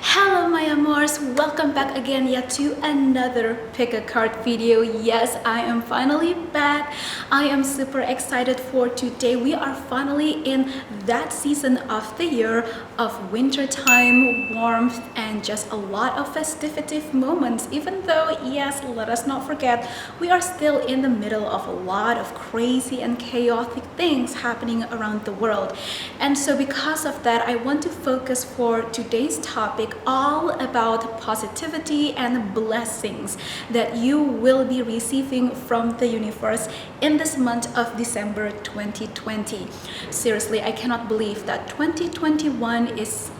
Hello my amors, welcome back again yet to another pick a card video. Yes, I am finally back. I am super excited for today. We are finally in that season of the year of winter time, warmth, and just a lot of festivity moments. Even though, yes, let us not forget, we are still in the middle of a lot of crazy and chaotic things happening around the world. And so because of that, I want to focus for today's topic all about positivity and blessings that you will be receiving from the universe in this month of December 2020. Seriously, I cannot believe that 2021 is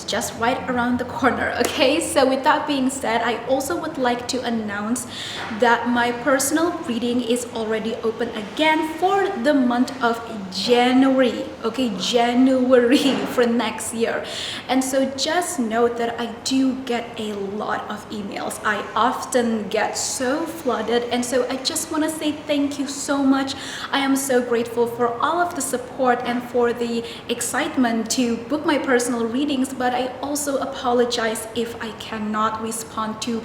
just right around the corner. Okay, so with that being said, I also would like to announce that my personal reading is already open again for the month of January. Okay, January for next year. And so just note that I do get a lot of emails. I often get so flooded, and so I just want to say thank you so much. I am so grateful for all of the support and for the excitement to book my personal readings, but I also apologize if I cannot respond to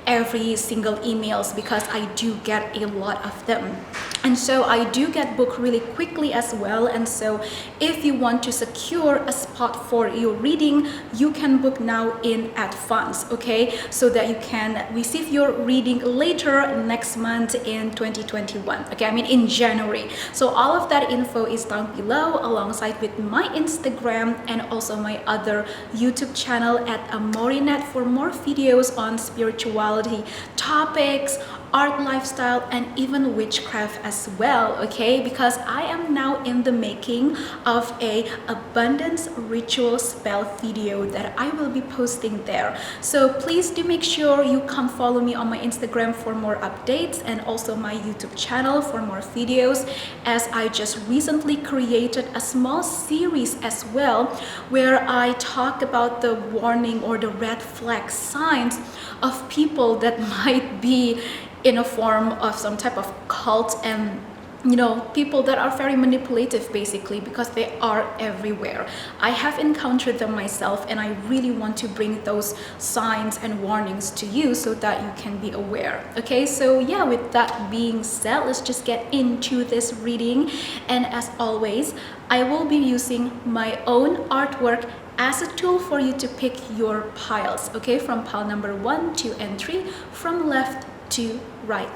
every single emails because I do get a lot of them. And so I do get booked really quickly as well. And so if you want to secure a spot for your reading, you can book now in advance, okay? So that you can receive your reading later next month in 2021, okay? I mean in January. So all of that info is down below alongside with my Instagram and also my other YouTube channel at Amourinette for more videos on spirituality topics, art, lifestyle, and even witchcraft as well, okay? Because I am now in the making of a abundance ritual spell video that I will be posting there. So please do make sure you come follow me on my Instagram for more updates and also my YouTube channel for more videos, as I just recently created a small series as well where I talk about the warning or the red flag signs of people that might be in a form of some type of cult, and people that are very manipulative basically, because they are everywhere. I have encountered them myself, and I really want to bring those signs and warnings to you so that you can be aware. Okay, so yeah, with that being said, let's just get into this reading. And as always, I will be using my own artwork as a tool for you to pick your piles, okay, from pile number 1, 2, and 3, from left to right.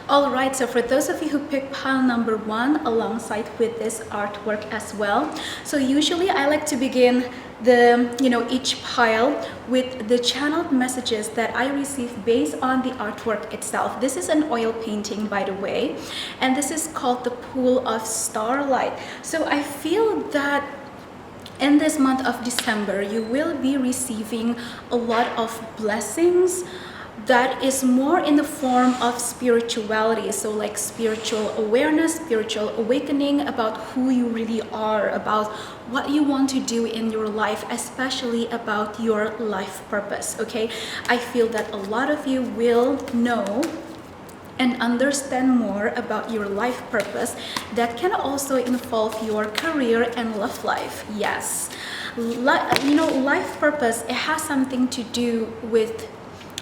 Alright, so for those of you who pick pile number 1 alongside with this artwork as well, so usually I like to begin each pile with the channeled messages that I receive based on the artwork itself. This is an oil painting, by the way, and this is called the Pool of Starlight. So I feel that in this month of December, you will be receiving a lot of blessings that is more in the form of spirituality. So like spiritual awareness, spiritual awakening about who you really are, about what you want to do in your life, especially about your life purpose, okay? I feel that a lot of you will know and understand more about your life purpose that can also involve your career and love life. Yes, life purpose, it has something to do with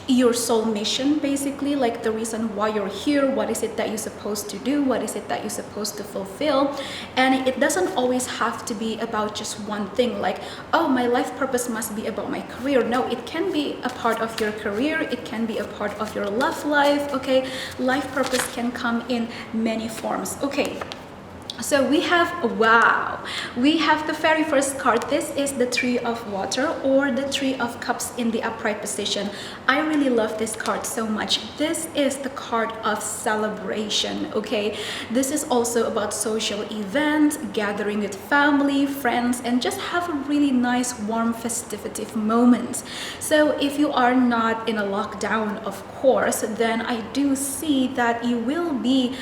your soul mission, basically, like the reason why you're here. What is it that you're supposed to do? What is it that you're supposed to fulfill? And it doesn't always have to be about just one thing, like, oh, my life purpose must be about my career. No, it can be a part of your career, it can be a part of your love life, okay? Life purpose can come in many forms. Okay, So we have, wow, we have the very first card. This is the Three of Water, or the Three of Cups in the upright position. I really love this card so much. This is the card of celebration, okay? This is also about social events, gathering with family, friends, and just have a really nice, warm, festive moment. So if you are not in a lockdown, of course, then I do see that you will be,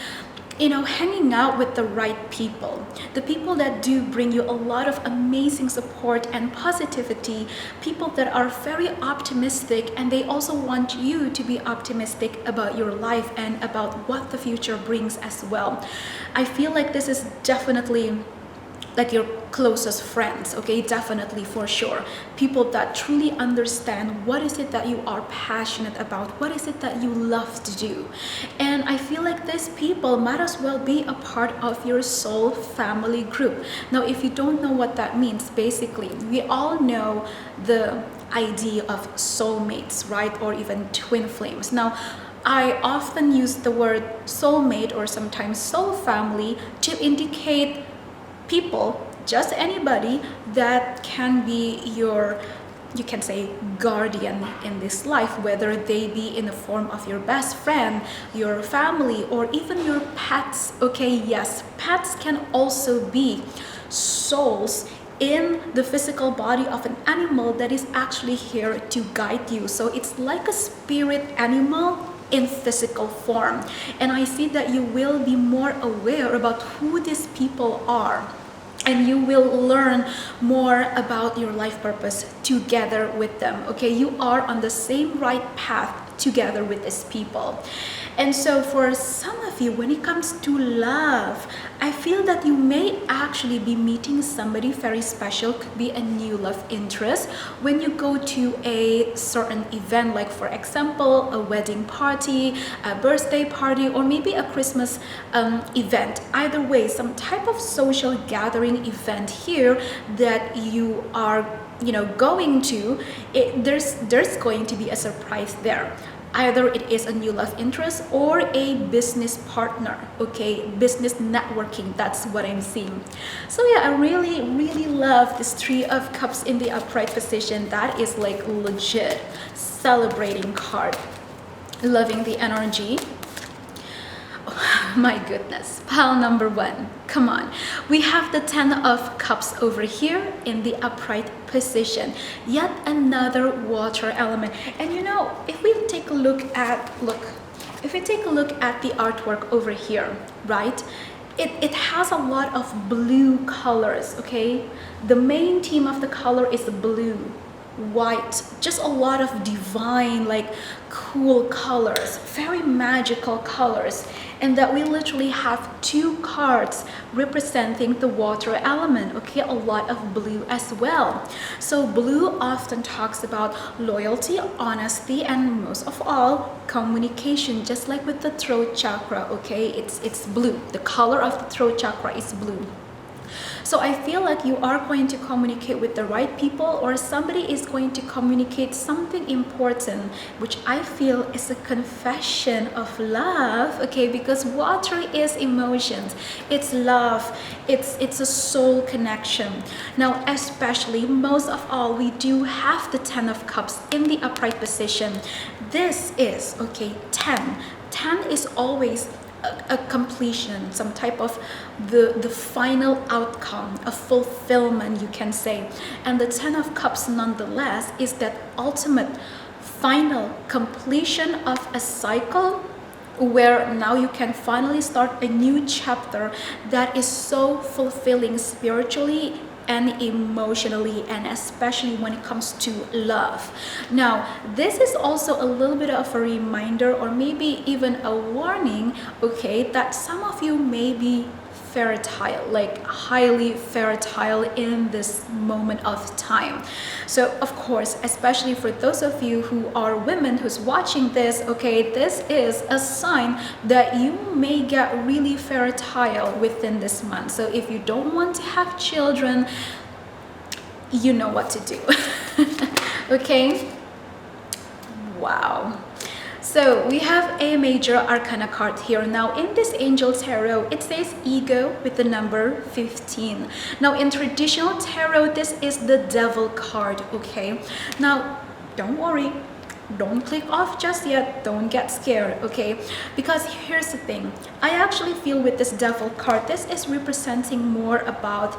you know, hanging out with the right people, the people that do bring you a lot of amazing support and positivity, people that are very optimistic, and they also want you to be optimistic about your life and about what the future brings as well. I feel like this is definitely like your closest friends, okay? Definitely, for sure. People that truly understand what is it that you are passionate about, what is it that you love to do. And I feel like these people might as well be a part of your soul family group. Now, if you don't know what that means, basically, we all know the idea of soulmates, right? Or even twin flames. Now, I often use the word soulmate or sometimes soul family to indicate people, just anybody that can be your, you can say, guardian in this life, whether they be in the form of your best friend, your family, or even your pets, okay? Yes, pets can also be souls in the physical body of an animal that is actually here to guide you. So it's like a spirit animal in physical form. And I see that you will be more aware about who these people are, and you will learn more about your life purpose together with them, okay? You are on the same right path together with these people. And so for some of you, when it comes to love, I feel that you may actually be meeting somebody very special. Could be a new love interest when you go to a certain event, like for example, a wedding party, a birthday party, or maybe a Christmas event. Either way, some type of social gathering event here that you are, you know, going to, there's going to be a surprise there. Either it is a new love interest or a business partner, okay? Business networking, that's what I'm seeing. So yeah, I really, really love this Three of Cups in the upright position. That is like legit celebrating card. Loving the energy. Oh, my goodness, pile number one, come on. We have the Ten of Cups over here in the upright position. Yet another water element. And you know, if we take a look at, if we take a look at the artwork over here, right? It has a lot of blue colors, okay? The main theme of the color is blue, white, just a lot of divine, like cool colors, very magical colors. And that we literally have two cards representing the water element, okay? A lot of blue as well. So blue often talks about loyalty, honesty, and most of all, communication, just like with the throat chakra, okay? It's blue. The color of the throat chakra is blue. So I feel like you are going to communicate with the right people, or somebody is going to communicate something important, which I feel is a confession of love, okay? Because water is emotions, it's love, it's a soul connection. Now, especially, most of all, we do have the Ten of Cups in the upright position. This is, okay, 10. 10 is always a completion, some type of the final outcome, a fulfillment, you can say. And the Ten of Cups nonetheless is that ultimate final completion of a cycle, where now you can finally start a new chapter that is so fulfilling spiritually and emotionally, and especially when it comes to love. Now, this is also a little bit of a reminder, or maybe even a warning, okay, that some of you may be fertile, like highly fertile in this moment of time. So of course, especially for those of you who are women who's watching this, okay, this is a sign that you may get really fertile within this month. So if you don't want to have children, you know what to do. Okay, wow. So we have a major arcana card here. Now in this angel tarot, it says ego with the number 15. Now in traditional tarot, this is the devil card, okay? Now don't worry, don't click off just yet, don't get scared, okay? Because here's the thing, I actually feel with this devil card, this is representing more about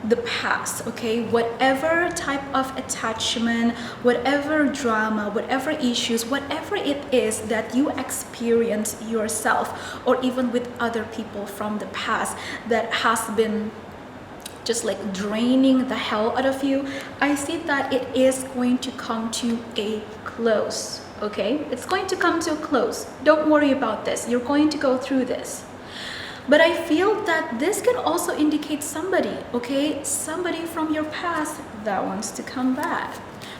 the past, okay? Whatever type of attachment, whatever drama, whatever issues, whatever it is that you experience yourself or even with other people from the past that has been just like draining the hell out of you, I see that it is going to come to a close, okay? It's going to come to a close. Don't worry about this. You're going to go through this. But I feel that this can also indicate somebody, okay? Somebody from your past that wants to come back.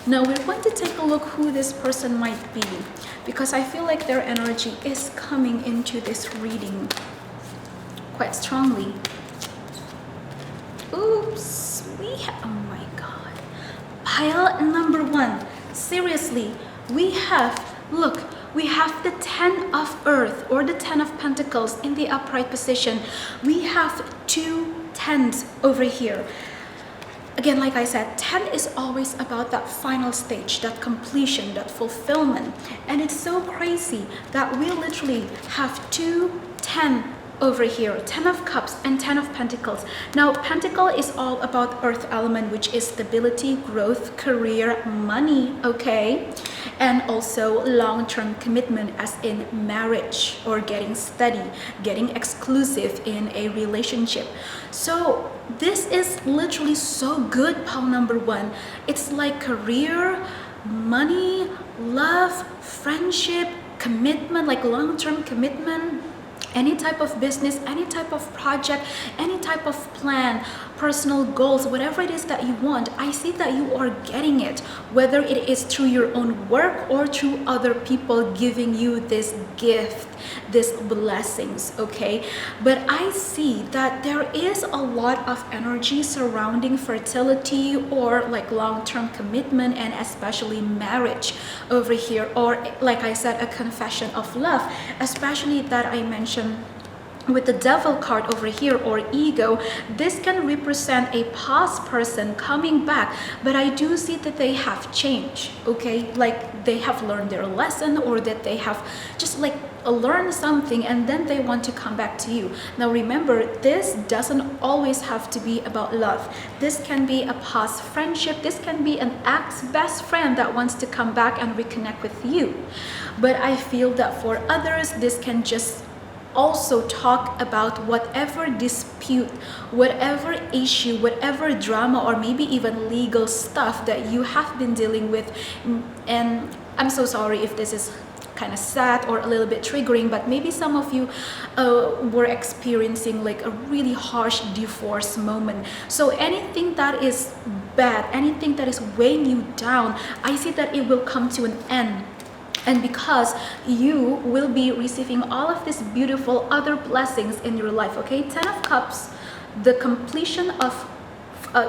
Now we're going to take a look who this person might be, because I feel like their energy is coming into this reading quite strongly. Oops, oh my God. Pile number 1. Seriously, we have, look, we have the 10 of earth or the 10 of pentacles in the upright position. We have 2 10s over here. Again, like I said, 10 is always about that final stage, that completion, that fulfillment. And it's so crazy that we literally have 2 10 over here, 10 of cups and 10 of pentacles. Now pentacle is all about earth element, which is stability, growth, career, money, okay? And also long-term commitment, as in marriage or getting steady, getting exclusive in a relationship. So this is literally so good, pile number 1. It's like career, money, love, friendship, commitment, like long-term commitment, any type of business, any type of project, any type of plan, personal goals, whatever it is that you want, I see that you are getting it, whether it is through your own work or through other people giving you this gift, these blessings, okay? But I see that there is a lot of energy surrounding fertility or like long-term commitment, and especially marriage over here, or like I said, a confession of love, especially that I mentioned with the devil card over here, or ego. This can represent a past person coming back, but I do see that they have changed, okay? Like they have learned their lesson, or that they have just like learned something and then they want to come back to you. Now remember, this doesn't always have to be about love. This can be a past friendship. This can be an ex-best friend that wants to come back and reconnect with you. But I feel that for others, this can just also talk about whatever dispute, whatever issue, whatever drama, or maybe even legal stuff that you have been dealing with. And I'm so sorry if this is kind of sad or a little bit triggering, but maybe some of you were experiencing like a really harsh divorce moment. So anything that is bad, anything that is weighing you down, I see that it will come to an end. And because you will be receiving all of these beautiful other blessings in your life, okay? 10 of Cups, the completion of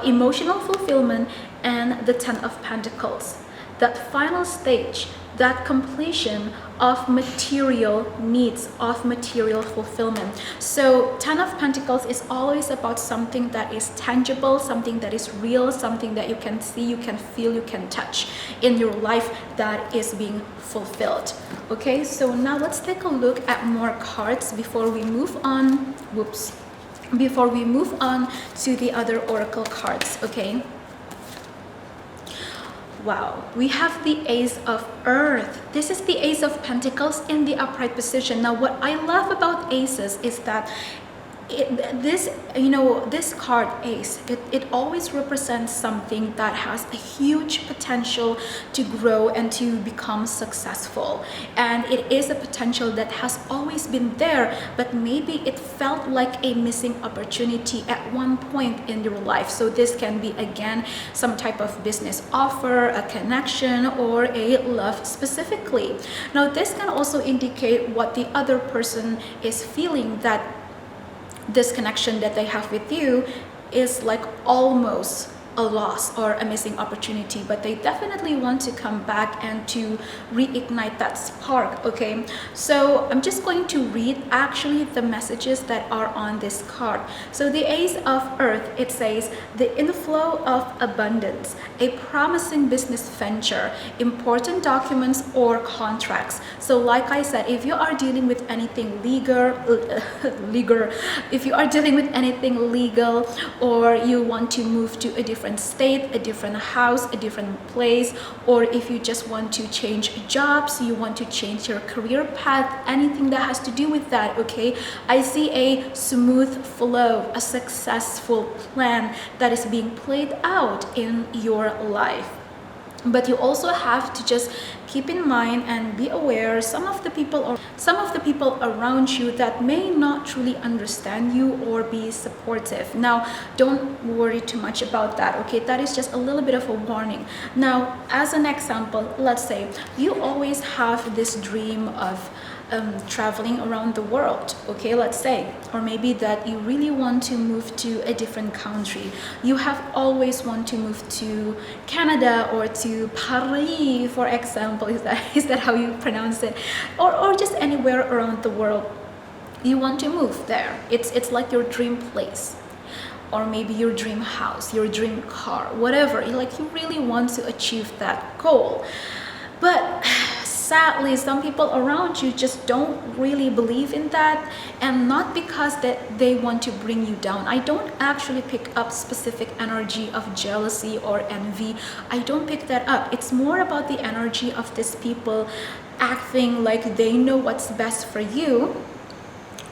emotional fulfillment, and the 10 of Pentacles. That final stage, that completion of material needs, of material fulfillment. So 10 of Pentacles is always about something that is tangible, something that is real, something that you can see, you can feel, you can touch in your life that is being fulfilled. Okay, so now let's take a look at more cards before we move on. Before we move on to the other oracle cards, okay? Wow, we have the Ace of Earth. This is the Ace of Pentacles in the upright position. Now, what I love about aces is that this card Ace, it always represents something that has a huge potential to grow and to become successful. And it is a potential that has always been there, but maybe it felt like a missing opportunity at one point in your life. So this can be, again, some type of business offer, a connection, or a love specifically. Now, this can also indicate what the other person is feeling, that this connection that they have with you is like almost a loss or a missing opportunity, but they definitely want to come back and to reignite that spark. Okay, so I'm just going to read actually the messages that are on this card. So the Ace of Earth, it says the inflow of abundance, a promising business venture, important documents or contracts. So like I said, if you are dealing with anything legal, if you are dealing with anything legal, or you want to move to a different state, a different house, a different place, or if you just want to change jobs, you want to change your career path, anything that has to do with that. Okay, I see a smooth flow, a successful plan that is being played out in your life. But you also have to just keep in mind and be aware some of the people around you that may not truly understand you or be supportive. Now, don't worry too much about that. Okay, that is just a little bit of a warning. Now, as an example, let's say you always have this dream of traveling around the world, okay, let's say, or maybe that you really want to move to a different country. You have always want to move to Canada or to Paris, for example. Is that how you pronounce it? Or just anywhere around the world. You want to move there. It's like your dream place, or maybe your dream house, your dream car, whatever. Like, you really want to achieve that goal. But sadly, some people around you just don't really believe in that, and not because that they want to bring you down. I don't actually pick up specific energy of jealousy or envy. I don't pick that up. It's more about the energy of these people acting like they know what's best for you.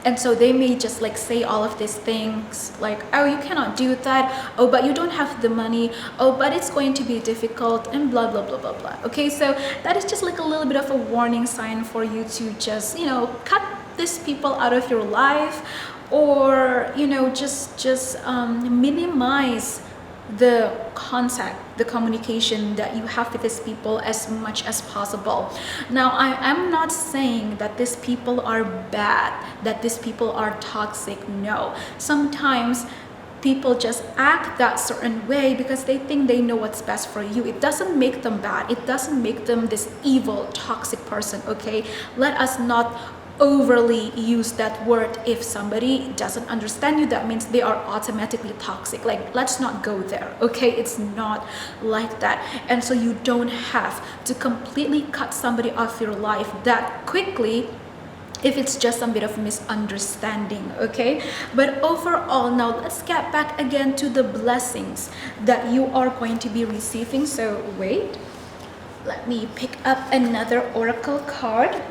And so they may just like say all of these things like, oh, you cannot do that. Oh, but you don't have the money. Oh, but it's going to be difficult, and blah, blah, blah, blah, blah. Okay, so that is just like a little bit of a warning sign for you to just, cut these people out of your life, or, just minimize the contact, the communication that you have with these people as much as possible. Now, I am not saying that these people are bad, that these people are toxic. No, sometimes people just act that certain way because they think they know what's best for you. It doesn't make them bad. It doesn't make them this evil, toxic person. Okay, let us not overly use that word. If somebody doesn't understand you, that means they are automatically toxic. Like, let's not go there. Okay, it's not like that. And so you don't have to completely cut somebody off your life that quickly if it's just a bit of misunderstanding. Okay, but overall, now let's get back again to the blessings that you are going to be receiving. So wait, let me pick up another oracle card.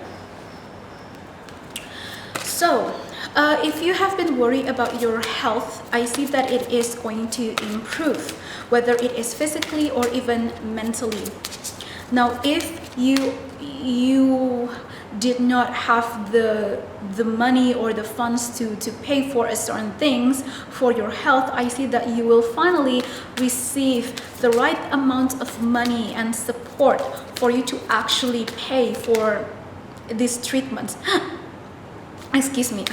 So, if you have been worried about your health, I see that it is going to improve, whether it is physically or even mentally. Now, if you did not have the money or the funds to pay for certain things for your health, I see that you will finally receive the right amount of money and support for you to actually pay for these treatments. Excuse me,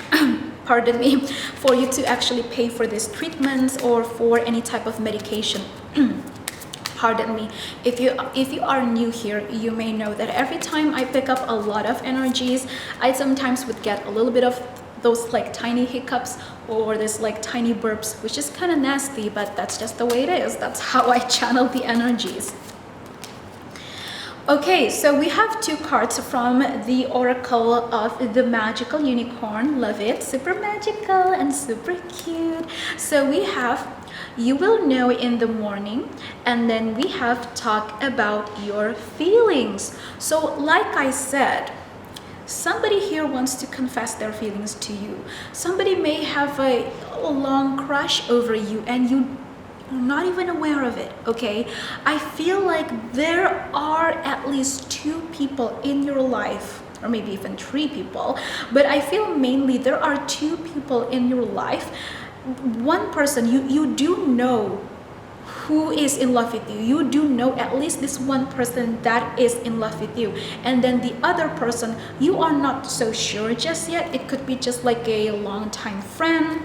pardon me, for you to actually pay for these treatments or for any type of medication. Pardon me. If you are new here, you may know that every time I pick up a lot of energies, I sometimes would get a little bit of those like tiny hiccups or this like tiny burps, which is kind of nasty, but that's just the way it is. That's how I channel the energies. Okay, so we have two cards from the Oracle of the Magical Unicorn. Love it. Super magical and super cute. So we have, you will know in the morning, and then we have talk about your feelings. So like I said, somebody here wants to confess their feelings to you. Somebody may have a long crush over you and you not even aware of it. Okay, I feel like there are at least two people in your life, or maybe even three people, but I feel mainly there are two people in your life. One person, you do know who is in love with you. You do know at least this one person that is in love with you, and then the other person, you are not so sure just yet. It could be just like a long-time friend,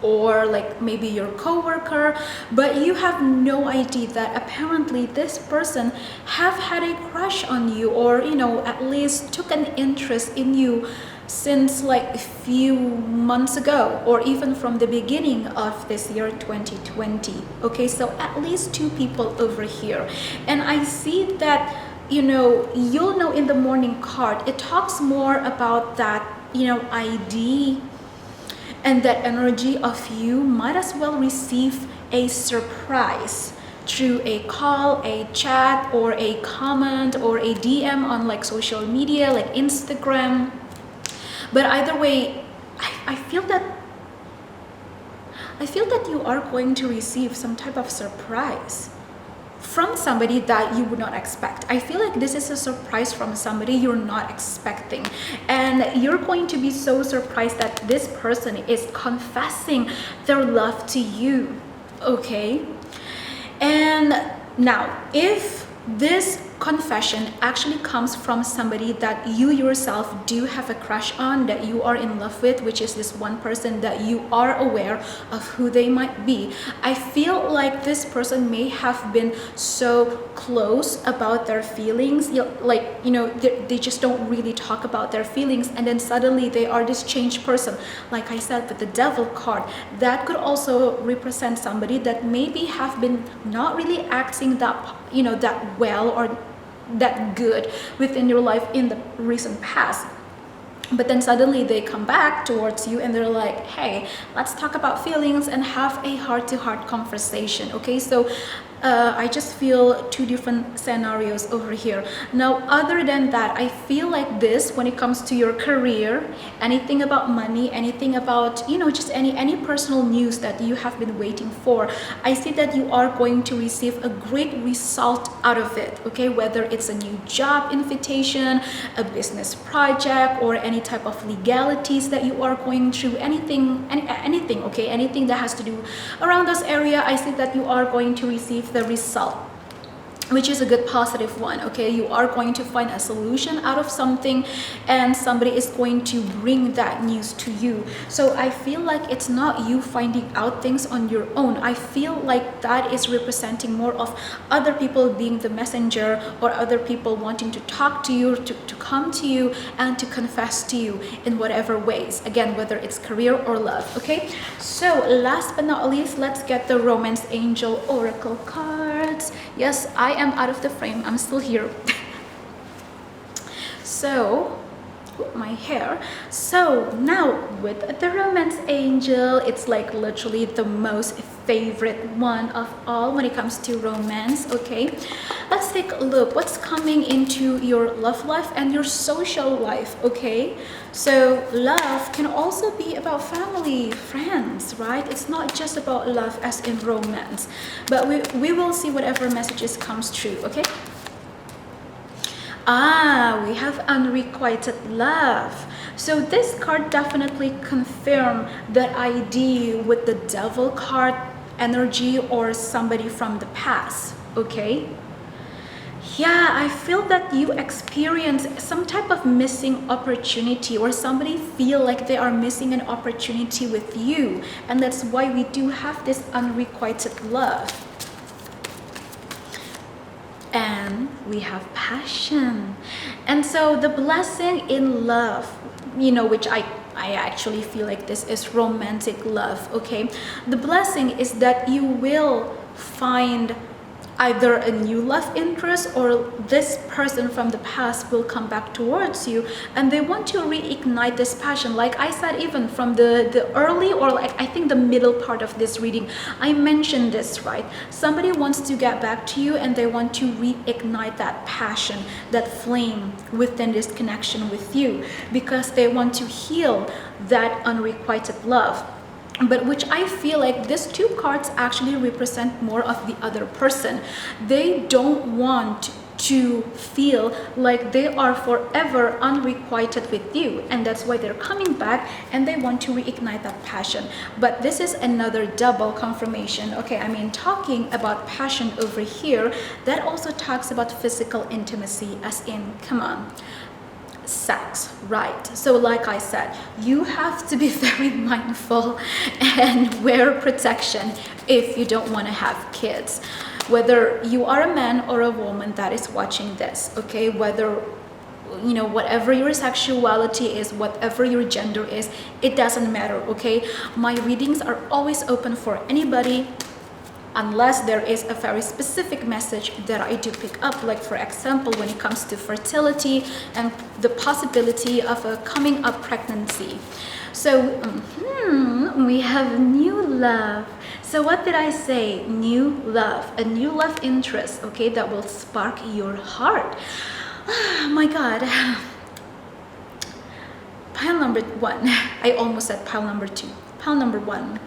or like maybe your coworker, but you have no idea that apparently this person have had a crush on you, or you know, at least took an interest in you since like a few months ago, or even from the beginning of this year 2020. Okay, so at least two people over here. And I see that, you know, you'll know in the morning card, it talks more about that, you know, ID and that energy of you might as well receive a surprise through a call, a chat, or a comment, or a DM on like social media like Instagram. But either way, I feel that you are going to receive some type of surprise from somebody that you would not expect. I feel like this is a surprise from somebody you're not expecting, and you're going to be so surprised that this person is confessing their love to you. Okay, and now if this confession actually comes from somebody that you yourself do have a crush on, that you are in love with, which is this one person that you are aware of who they might be, I feel like this person may have been so close about their feelings, like, you know, they just don't really talk about their feelings, and then suddenly they are this changed person. Like I said, with the devil card, that could also represent somebody that maybe have been not really acting that, you know, that well or that good within your life in the recent past, but then suddenly they come back towards you and they're like, hey, let's talk about feelings and have a heart-to-heart conversation. Okay, so I just feel two different scenarios over here. Now, other than that, I feel like this, when it comes to your career, anything about money, anything about, you know, just any personal news that you have been waiting for, I see that you are going to receive a great result out of it. Okay, whether it's a new job invitation, a business project, or any type of legalities that you are going through, anything, okay, anything that has to do around this area, I see that you are going to receive the result, which is a good positive one. Okay, you are going to find a solution out of something, and somebody is going to bring that news to you. So I feel like it's not you finding out things on your own. I feel like that is representing more of other people being the messenger, or other people wanting to talk to you, to come to you and to confess to you in whatever ways, again, whether it's career or love. Okay, so last but not least, let's get the romance angel oracle cards. Yes, I am out of the frame, I'm still here. So my hair. So now with the romance angel, it's like literally the most favorite one of all when it comes to romance. Okay, let's take a look what's coming into your love life and your social life. Okay, so love can also be about family, friends, right? It's not just about love as in romance, but we will see whatever messages comes through. Okay, we have unrequited love. So this card definitely confirm that idea with the devil card energy, or somebody from the past. Okay, yeah, I feel that you experience some type of missing opportunity, or somebody feel like they are missing an opportunity with you, and that's why we do have this unrequited love. And we have passion. And so the blessing in love, you know, which I actually feel like this is romantic love. Okay, the blessing is that you will find either a new love interest, or this person from the past will come back towards you and they want to reignite this passion. Like I said, even from the early, or like I think the middle part of this reading, I mentioned this, right? Somebody wants to get back to you and they want to reignite that passion, that flame within this connection with you, because they want to heal that unrequited love. But which I feel like these two cards actually represent more of the other person. They don't want to feel like they are forever unrequited with you, and that's why they're coming back and they want to reignite that passion. But this is another double confirmation. Okay, I mean, talking about passion over here, that also talks about physical intimacy, as in, come on, sex, right? So like I said, you have to be very mindful and wear protection if you don't want to have kids. Whether you are a man or a woman that is watching this, okay, whether you know, whatever your sexuality is, whatever your gender is, it doesn't matter, okay? My readings are always open for anybody, unless there is a very specific message that I do pick up, like for example when it comes to fertility and the possibility of a coming up pregnancy. So we have new love. So what did I say? New love, a new love interest, okay, that will spark your heart. Oh my god. Pile number 1. I almost said pile number 2. Pile number 1.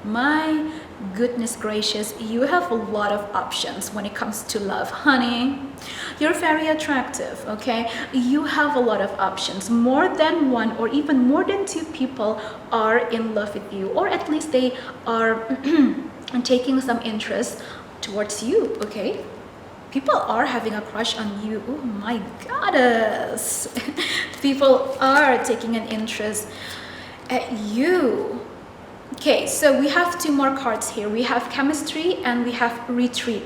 My goodness gracious, you have a lot of options when it comes to love, honey. You're very attractive, okay? You have a lot of options. More than one or even more than 2 people are in love with you, or at least they are taking some interest towards you, okay? People are having a crush on you. Oh my goddess. People are taking an interest at you. Okay, so we have 2 more cards here. We have chemistry and we have retreat.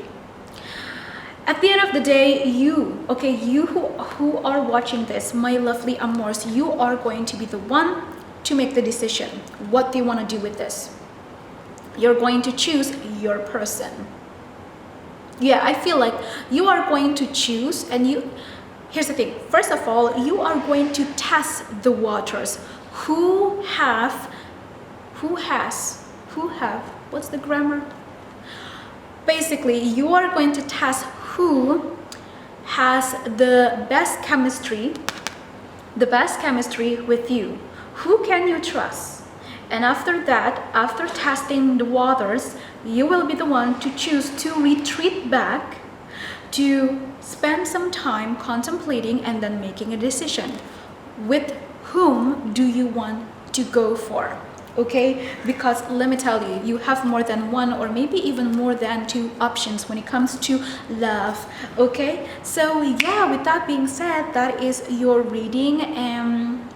At the end of the day, you, okay, you who are watching this, my lovely amours, you are going to be the one to make the decision. What do you want to do with this? You're going to choose your person. Yeah, I feel like you are going to choose, and here's the thing. First of all, you are going to test the waters. What's the grammar? Basically, you are going to test who has the best chemistry with you. Who can you trust? And after that, after testing the waters, you will be the one to choose to retreat back, to spend some time contemplating and then making a decision. With whom do you want to go for? Okay, because let me tell you, you have more than 1 or maybe even more than 2 options when it comes to love. Okay, so yeah, with that being said, that is your reading. And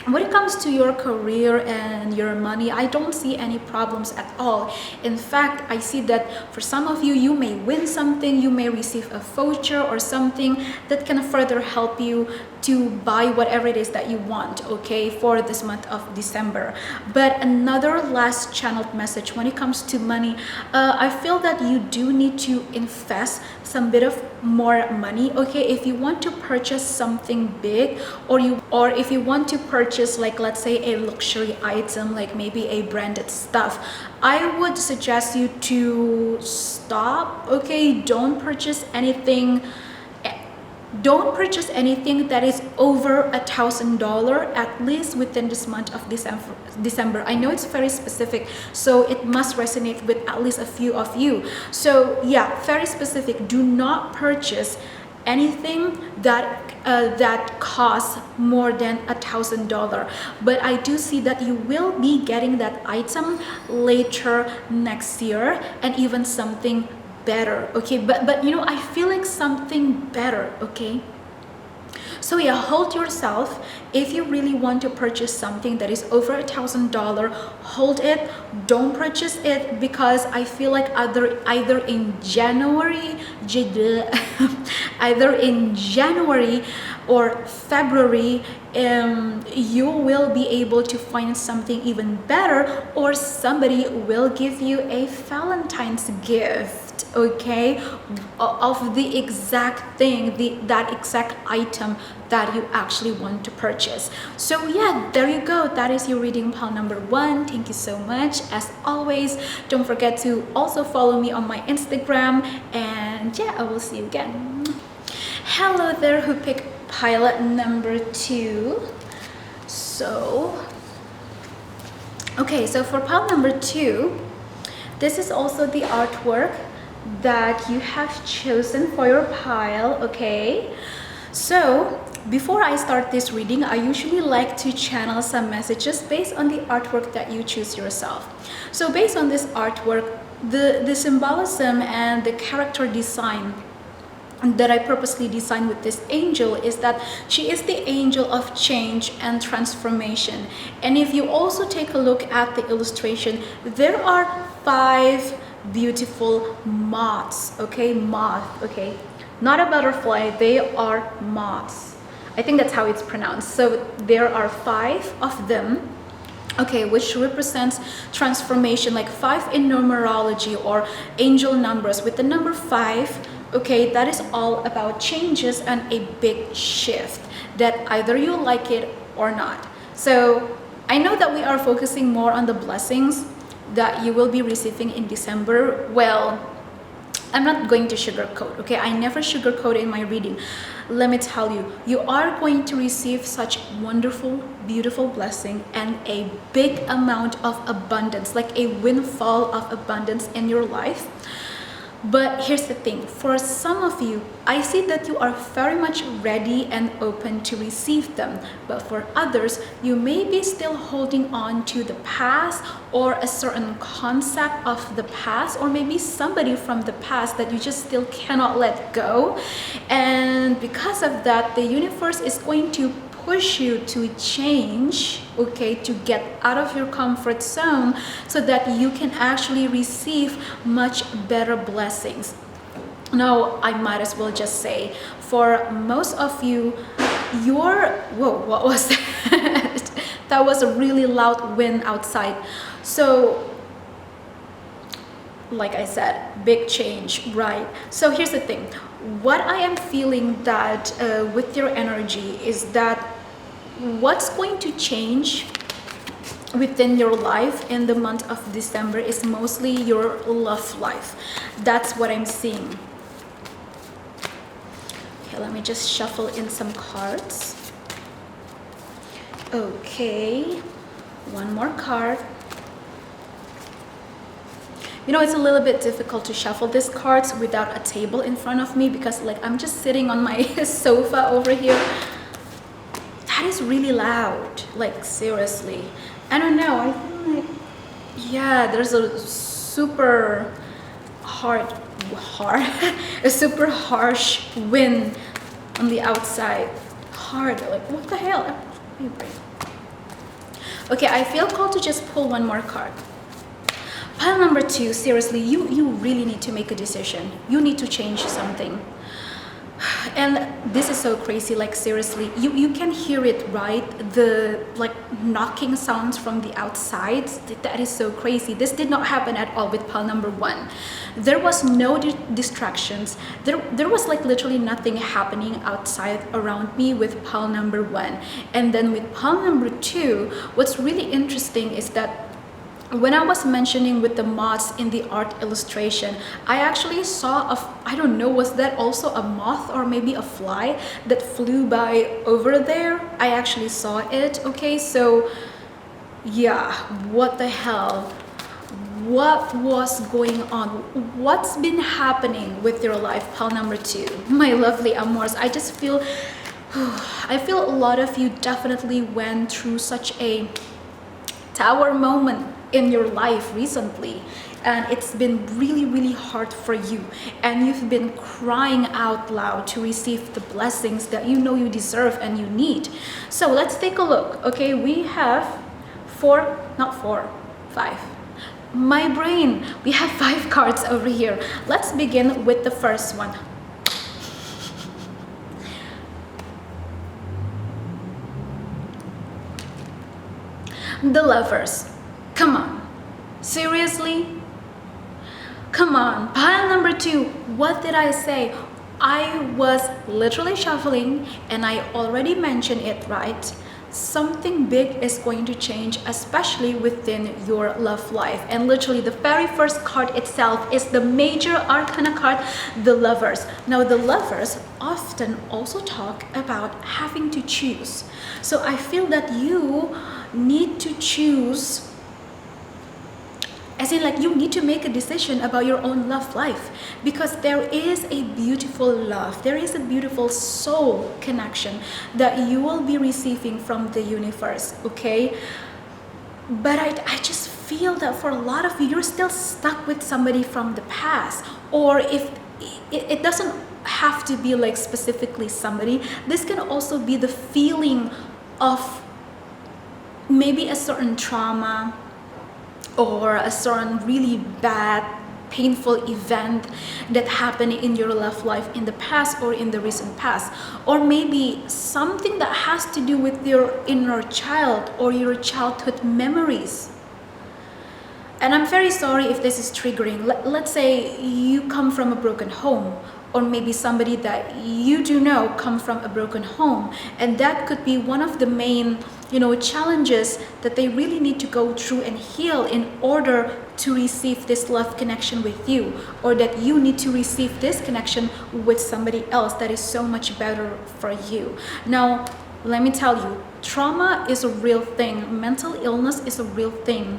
when it comes to your career and your money, I don't see any problems at all. In fact, I see that for some of you, you may win something, you may receive a voucher or something that can further help you to buy whatever it is that you want, okay, for this month of December. But another last channeled message when it comes to money, I feel that you do need to invest some bit of more money, okay? If you want to purchase something big, or if you want to purchase, like, let's say a luxury item, like maybe a branded stuff, I would suggest you to stop, okay? Don't purchase anything that is over $1,000 at least within this month of December. I know it's very specific, so it must resonate with at least a few of you. So yeah, very specific. Do not purchase anything that costs more than $1,000. But I do see that you will be getting that item later next year, and even something better, okay? But you know, I feel like something better, okay? So yeah, hold yourself. If you really want to purchase something that is over $1,000, hold it. Don't purchase it, because I feel like either in January or February, you will be able to find something even better, or somebody will give you a Valentine's gift, okay, of the exact thing, that exact item that you actually want to purchase. So yeah, there you go. That is your reading pile number 1. Thank you so much. As always, don't forget to also follow me on my Instagram, and yeah, I will see you again. Hello there, who picked pile number 2. So okay, so for pile number 2, this is also the artwork that you have chosen for your pile, okay? So before I start this reading, I usually like to channel some messages based on the artwork that you choose yourself. So based on this artwork, the symbolism and the character design that I purposely designed with this angel is that she is the angel of change and transformation. And if you also take a look at the illustration, there are 5 beautiful moths, okay? Moth, okay? Not a butterfly, they are moths. I think that's how it's pronounced. So there are 5 of them, okay, which represents transformation, like 5 in numerology or angel numbers. With the number 5, okay, that is all about changes and a big shift that either you like it or not. So I know that we are focusing more on the blessings that you will be receiving in December. Well, I'm not going to sugarcoat, okay? I never sugarcoat in my reading. Let me tell you, you are going to receive such wonderful, beautiful blessing and a big amount of abundance, like a windfall of abundance in your life. But here's the thing, for some of you, I see that you are very much ready and open to receive them. But for others, you may be still holding on to the past or a certain concept of the past, or maybe somebody from the past that you just still cannot let go. And because of that, the universe is going to push you to change, okay, to get out of your comfort zone so that you can actually receive much better blessings. Now, I might as well just say, for most of you, whoa, what was that? That was a really loud wind outside. So, like I said, big change, right? So here's the thing. What I am feeling that with your energy is that what's going to change within your life in the month of December is mostly your love life. That's what I'm seeing. Okay, let me just shuffle in some cards. Okay, one more card. You know, it's a little bit difficult to shuffle these cards without a table in front of me because like I'm just sitting on my sofa over here. That is really loud, like seriously. I don't know, I feel like, yeah, there's a super a super harsh wind on the outside. Hard, like what the hell? Okay, I feel called to just pull one more card. Pile number 2, seriously, you really need to make a decision. You need to change something. And this is so crazy, like seriously, you can hear it, right? The like knocking sounds from the outside. That is so crazy. This did not happen at all with pile number 1. There was no distractions. There was like literally nothing happening outside around me with pile number 1. And then with pile number 2, what's really interesting is that when I was mentioning with the moths in the art illustration, I actually saw I don't know, was that also a moth or maybe a fly that flew by over there? I actually saw it, okay? So yeah, what the hell? What was going on? What's been happening with your life, pile number 2? My lovely amors, I just feel, I feel a lot of you definitely went through such a tower moment in your life recently, and it's been really hard for you, and you've been crying out loud to receive the blessings that you know you deserve and you need. So let's take a look. Okay, we have 5. My brain, we have 5 cards over here. Let's begin with the first one. The Lovers. Come on, seriously? Come on, pile number 2, what did I say? I was literally shuffling and I already mentioned it, right? Something big is going to change, especially within your love life. And literally the very first card itself is the major arcana card, the Lovers. Now the Lovers often also talk about having to choose. So I feel that you need to choose, as in like you need to make a decision about your own love life, because there is a beautiful love, there is a beautiful soul connection that you will be receiving from the universe, okay? But I just feel that for a lot of you, you're still stuck with somebody from the past, or if it doesn't have to be like specifically somebody. This can also be the feeling of maybe a certain trauma or a certain really bad painful event that happened in your love life in the past or in the recent past, or maybe something that has to do with your inner child or your childhood memories. And I'm very sorry if this is triggering. Let's say you come from a broken home, or maybe somebody that you do know come from a broken home, and that could be one of the main challenges that they really need to go through and heal in order to receive this love connection with you, or that you need to receive this connection with somebody else that is so much better for you. Now, let me tell you, trauma is a real thing. Mental illness is a real thing.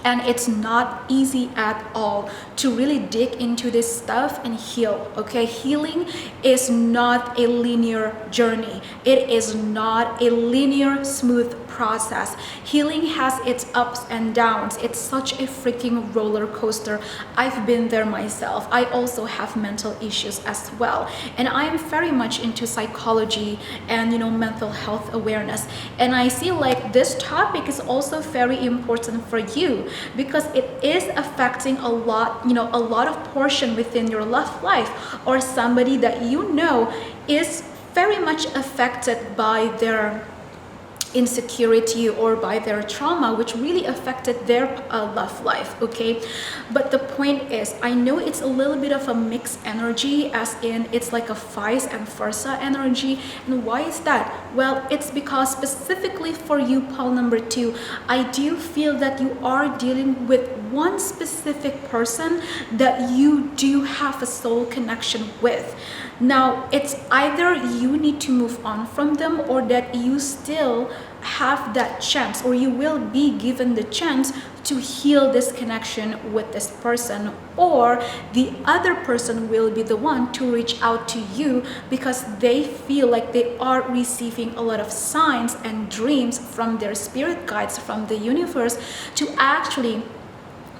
And it's not easy at all to really dig into this stuff and heal, okay? Healing is not a linear journey. It is not a linear, smooth process. Healing has its ups and downs. It's such a freaking roller coaster. I've been there myself. I also have mental issues as well. And I am very much into psychology and, mental health awareness. And I feel like this topic is also very important for you, because it is affecting a lot of portion within your love life, or somebody that is very much affected by their insecurity or by their trauma, which really affected their love life, okay? But the point is, I know it's a little bit of a mixed energy, as in it's like a vice and versa energy. And why is that? Well, it's because specifically for you, pile number 2, I do feel that you are dealing with one specific person that you do have a soul connection with. Now, it's either you need to move on from them, or that you still have that chance, or you will be given the chance to heal this connection with this person, or the other person will be the one to reach out to you because they feel like they are receiving a lot of signs and dreams from their spirit guides, from the universe, to actually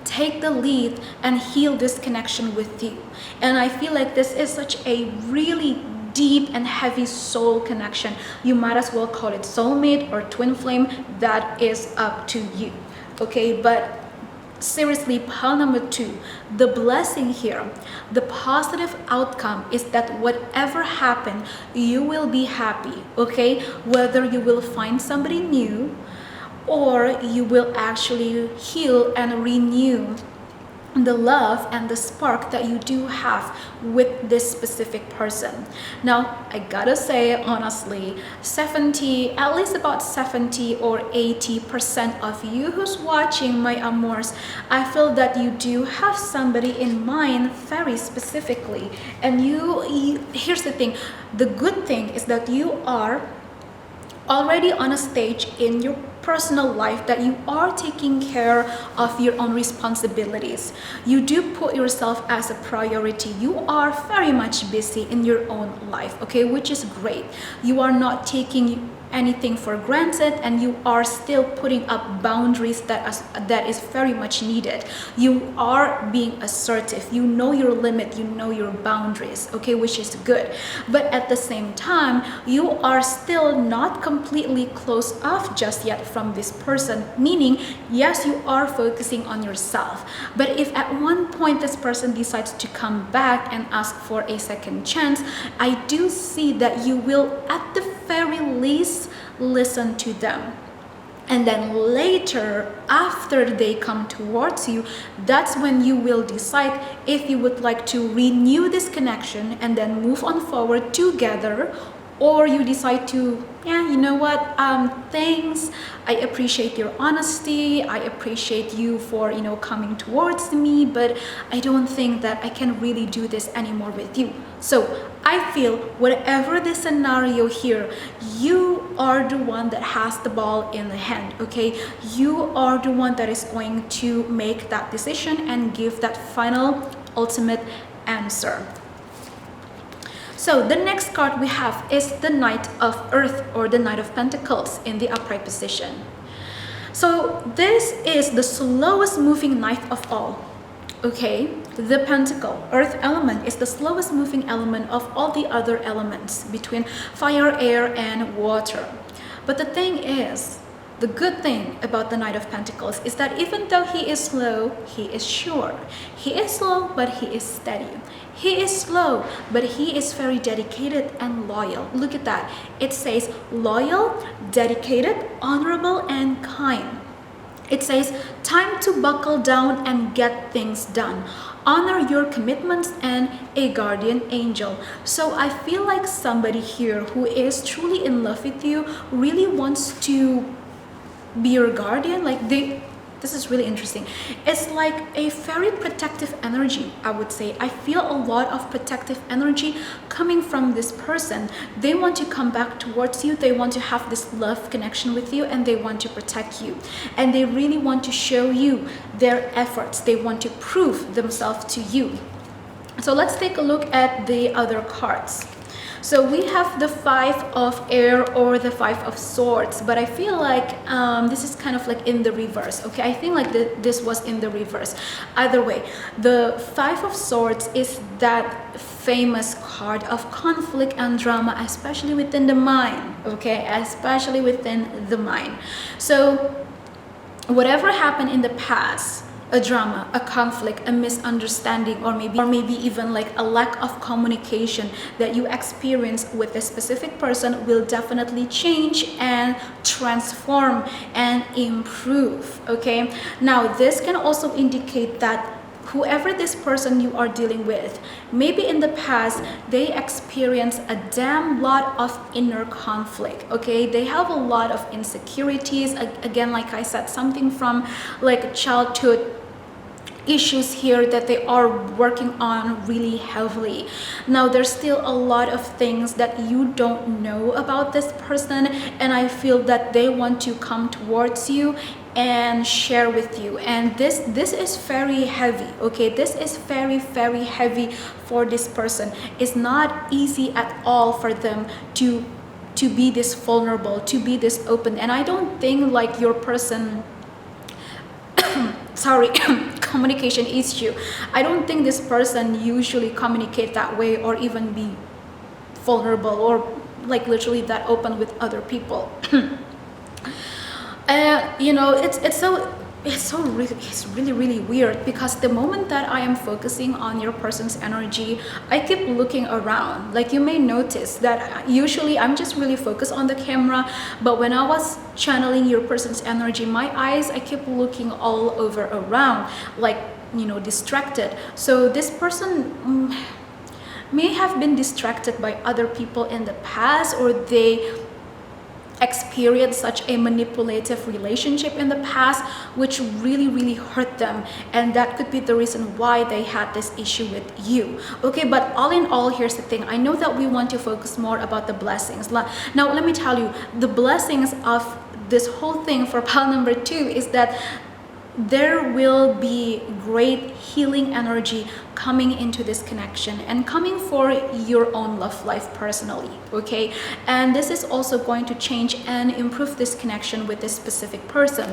take the lead and heal this connection with you. And I feel like this is such a really deep and heavy soul connection. You might as well call it soulmate or twin flame. That is up to you, okay? But seriously, pile number 2, the blessing here, the positive outcome is that whatever happened, you will be happy, okay? Whether you will find somebody new, or you will actually heal and renew the love and the spark that you do have with this specific person. Now, I gotta say honestly, at least about 70 or 80% of you who's watching my amours, I feel that you do have somebody in mind very specifically. And here's the thing, the good thing is that you are already on a stage in your personal life that you are taking care of your own responsibilities. You do put yourself as a priority. You are very much busy in your own life, okay, which is great. You are not taking anything for granted, and you are still putting up boundaries that is very much needed. You are being assertive. You know your limit, you know your boundaries, okay, which is good. But at the same time, you are still not completely closed off just yet from this person, meaning yes, you are focusing on yourself. But if at one point this person decides to come back and ask for a second chance, I do see that you will at the very least listen to them. And then later, after they come towards you, that's when you will decide if you would like to renew this connection and then move on forward together, or you decide to, yeah, you know what, thanks, I appreciate your honesty, I appreciate you for, coming towards me, but I don't think that I can really do this anymore with you. So I feel whatever the scenario here, you are the one that has the ball in the hand, okay? You are the one that is going to make that decision and give that final, ultimate answer. So the next card we have is the Knight of Earth, or the Knight of Pentacles in the upright position. So this is the slowest moving knight of all. Okay, the pentacle, earth element, is the slowest moving element of all the other elements between fire, air, and water. But the thing is, the good thing about the Knight of Pentacles is that even though he is slow, he is sure. He is slow, but he is steady. He is slow, but he is very dedicated and loyal. Look at that. It says loyal, dedicated, honorable, and kind. It says, time to buckle down and get things done. Honor your commitments and a guardian angel. So I feel like somebody here who is truly in love with you really wants to be your guardian. Like this is really interesting. It's like a very protective energy, I would say. I feel a lot of protective energy coming from this person. They want to come back towards you. They want to have this love connection with you, and they want to protect you. And they really want to show you their efforts. They want to prove themselves to you. So let's take a look at the other cards. So we have the Five of Air or the Five of Swords, but I feel like this is kind of like in the reverse. Okay, I think like this was in the reverse. Either way, the Five of Swords is that famous card of conflict and drama, especially within the mind. Okay, especially within the mind. So whatever happened in the past, a drama, a conflict, a misunderstanding, or maybe even like a lack of communication that you experience with a specific person will definitely change and transform and improve. Okay, now this can also indicate that whoever this person you are dealing with, maybe in the past they experience a damn lot of inner conflict. Okay, they have a lot of insecurities. Again, like I said, something from like childhood issues here that they are working on really heavily. Now there's still a lot of things that you don't know about this person, and I feel that they want to come towards you and share with you, and this is very heavy. Okay, this is very heavy for this person. It's not easy at all for them to be this vulnerable, to be this open. And I don't think like your person sorry communication issue. I don't think this person usually communicate that way or even be vulnerable or like literally that open with other people. You know, it's really weird, because the moment that I am focusing on your person's energy, I keep looking around. Like you may notice that usually I'm just really focused on the camera, but when I was channeling your person's energy, my eyes, I keep looking all over around, like, you know, distracted. So this person may have been distracted by other people in the past, or they experienced such a manipulative relationship in the past, which really hurt them, and that could be the reason why they had this issue with you. Okay, but all in all, here's the thing. I know that we want to focus more about the blessings. Now let me tell you, the blessings of this whole thing for pile number 2 is that there will be great healing energy coming into this connection and coming for your own love life personally. Okay, and this is also going to change and improve this connection with this specific person.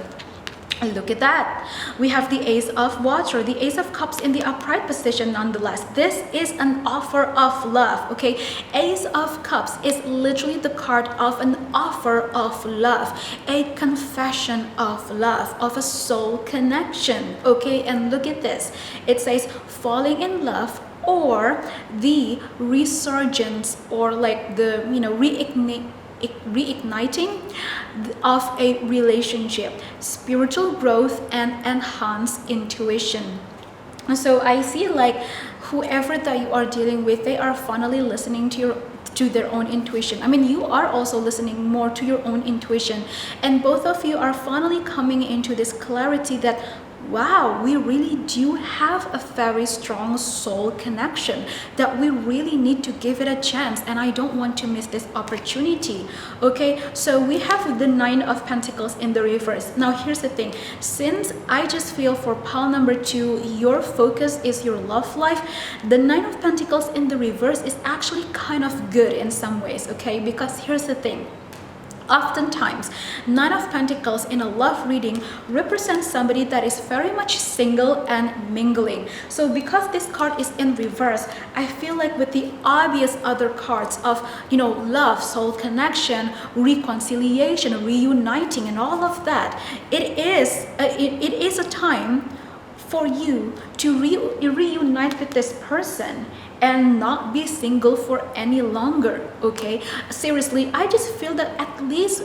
Look at that. We have the Ace of Water, the Ace of Cups in the upright position nonetheless. This is an offer of love, okay? Ace of Cups is literally the card of an offer of love, a confession of love, of a soul connection, okay? And look at this. It says falling in love, or the resurgence, or like the, you know, reigniting of a relationship, spiritual growth, and enhanced intuition. So I see like whoever that you are dealing with, they are finally listening to their own intuition. I mean, you are also listening more to your own intuition, and both of you are finally coming into this clarity that, wow, we really do have a very strong soul connection, that we really need to give it a chance, and I don't want to miss this opportunity. Okay, so we have the Nine of Pentacles in the reverse. Now here's the thing, since I just feel for pile number 2, your focus is your love life, the Nine of Pentacles in the reverse is actually kind of good in some ways. Okay, because here's the thing, Oftentimes, Nine of Pentacles in a love reading represents somebody that is very much single and mingling. So because this card is in reverse, I feel like with the obvious other cards of, love, soul connection, reconciliation, reuniting, and all of that, it is a time for you to reunite with this person and not be single for any longer. Okay, seriously, I just feel that at least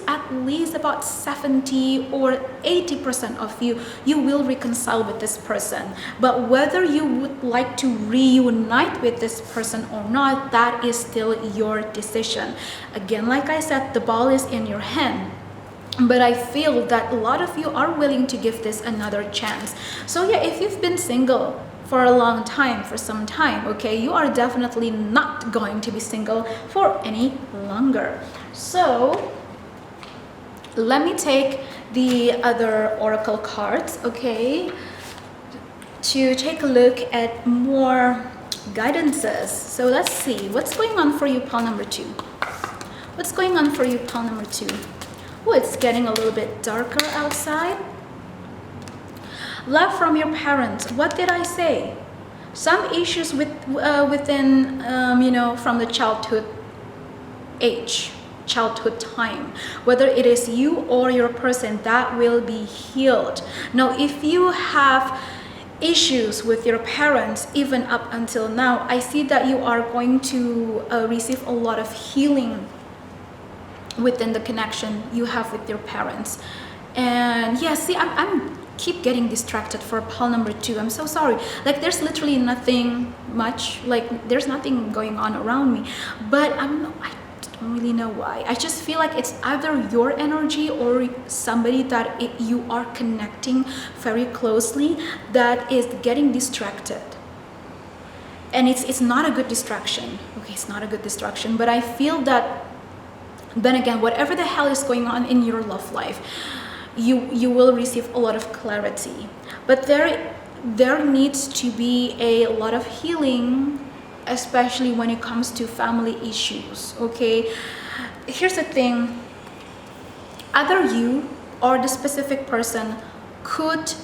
about 70 or 80% of you will reconcile with this person. But whether you would like to reunite with this person or not, that is still your decision. Again, like I said, the ball is in your hand. But I feel that a lot of you are willing to give this another chance. So yeah, if you've been single for a long time, for some time, okay, you are definitely not going to be single for any longer. So let me take the other oracle cards, okay, to take a look at more guidances. So let's see what's going on for you, pile number 2. What's going on for you, pile number 2? Oh, it's getting a little bit darker outside. Love from your parents. What did I say? Some issues within, from the childhood age, childhood time, whether it is you or your person, that will be healed. Now, if you have issues with your parents even up until now, I see that you are going to receive a lot of healing within the connection you have with your parents. And yeah, see, I'm keep getting distracted for pile number 2. I'm so sorry. Like, there's literally nothing much, like there's nothing going on around me, but I don't really know why. I just feel like it's either your energy or somebody that you are connecting very closely that is getting distracted. And it's not a good distraction. Okay, it's not a good distraction, but I feel that then again, whatever the hell is going on in your love life, you will receive a lot of clarity. But there needs to be a lot of healing, especially when it comes to family issues. Okay, here's the thing, either you or the specific person could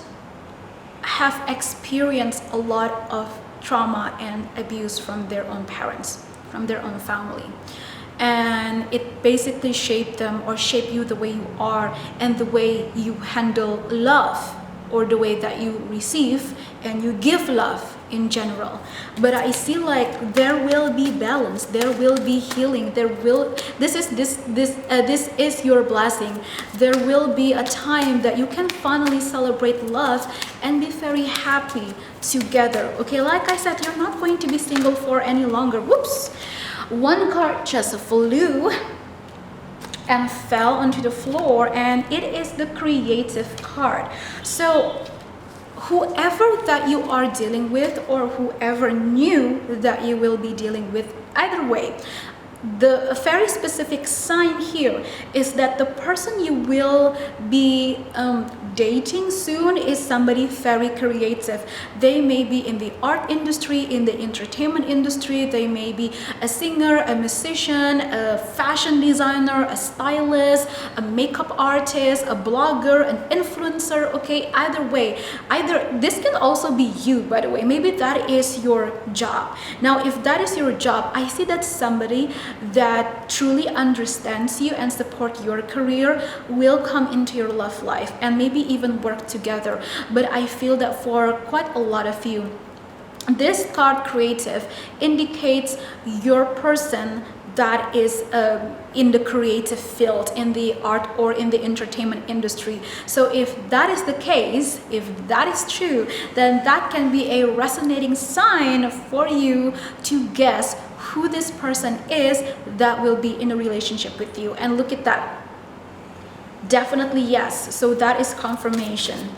have experienced a lot of trauma and abuse from their own parents, from their own family. And it basically shaped them or shape you the way you are and the way you handle love, or the way that you receive and you give love in general. But I see like there will be balance, there will be healing, this is your blessing. There will be a time that you can finally celebrate love and be very happy together. Okay, like I said, you're not going to be single for any longer. Whoops, one card just flew and fell onto the floor, and it is the creative card. So whoever that you are dealing with, or whoever knew that you will be dealing with, either way, the very specific sign here is that the person you will be dating soon is somebody very creative. They may be in the art industry, in the entertainment industry. They may be a singer, a musician, a fashion designer, a stylist, a makeup artist, a blogger, an influencer. Okay, either way, this can also be you, by the way. Maybe that is your job. Now, if that is your job, I see that somebody that truly understands you and support your career will come into your love life and maybe even work together. But I feel that for quite a lot of you, this card creative indicates your person that is in the creative field, in the art or in the entertainment industry. So if that is the case, if that is true, then that can be a resonating sign for you to guess who this person is that will be in a relationship with you. And look at that, definitely yes. So that is confirmation.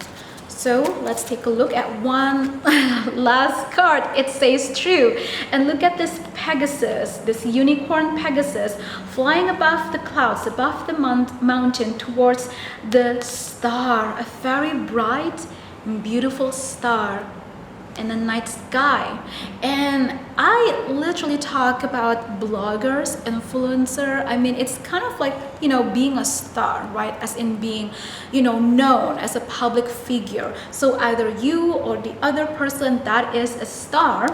So let's take a look at one last card. It says true. And look at this Pegasus, this unicorn Pegasus, flying above the clouds, above the mountain towards the star, a very bright and beautiful star. in the night sky. And I literally talk about bloggers, influencer. I mean, it's kind of like, you know, being a star, right? As in being, you know, known as a public figure. So either you or the other person that is a star,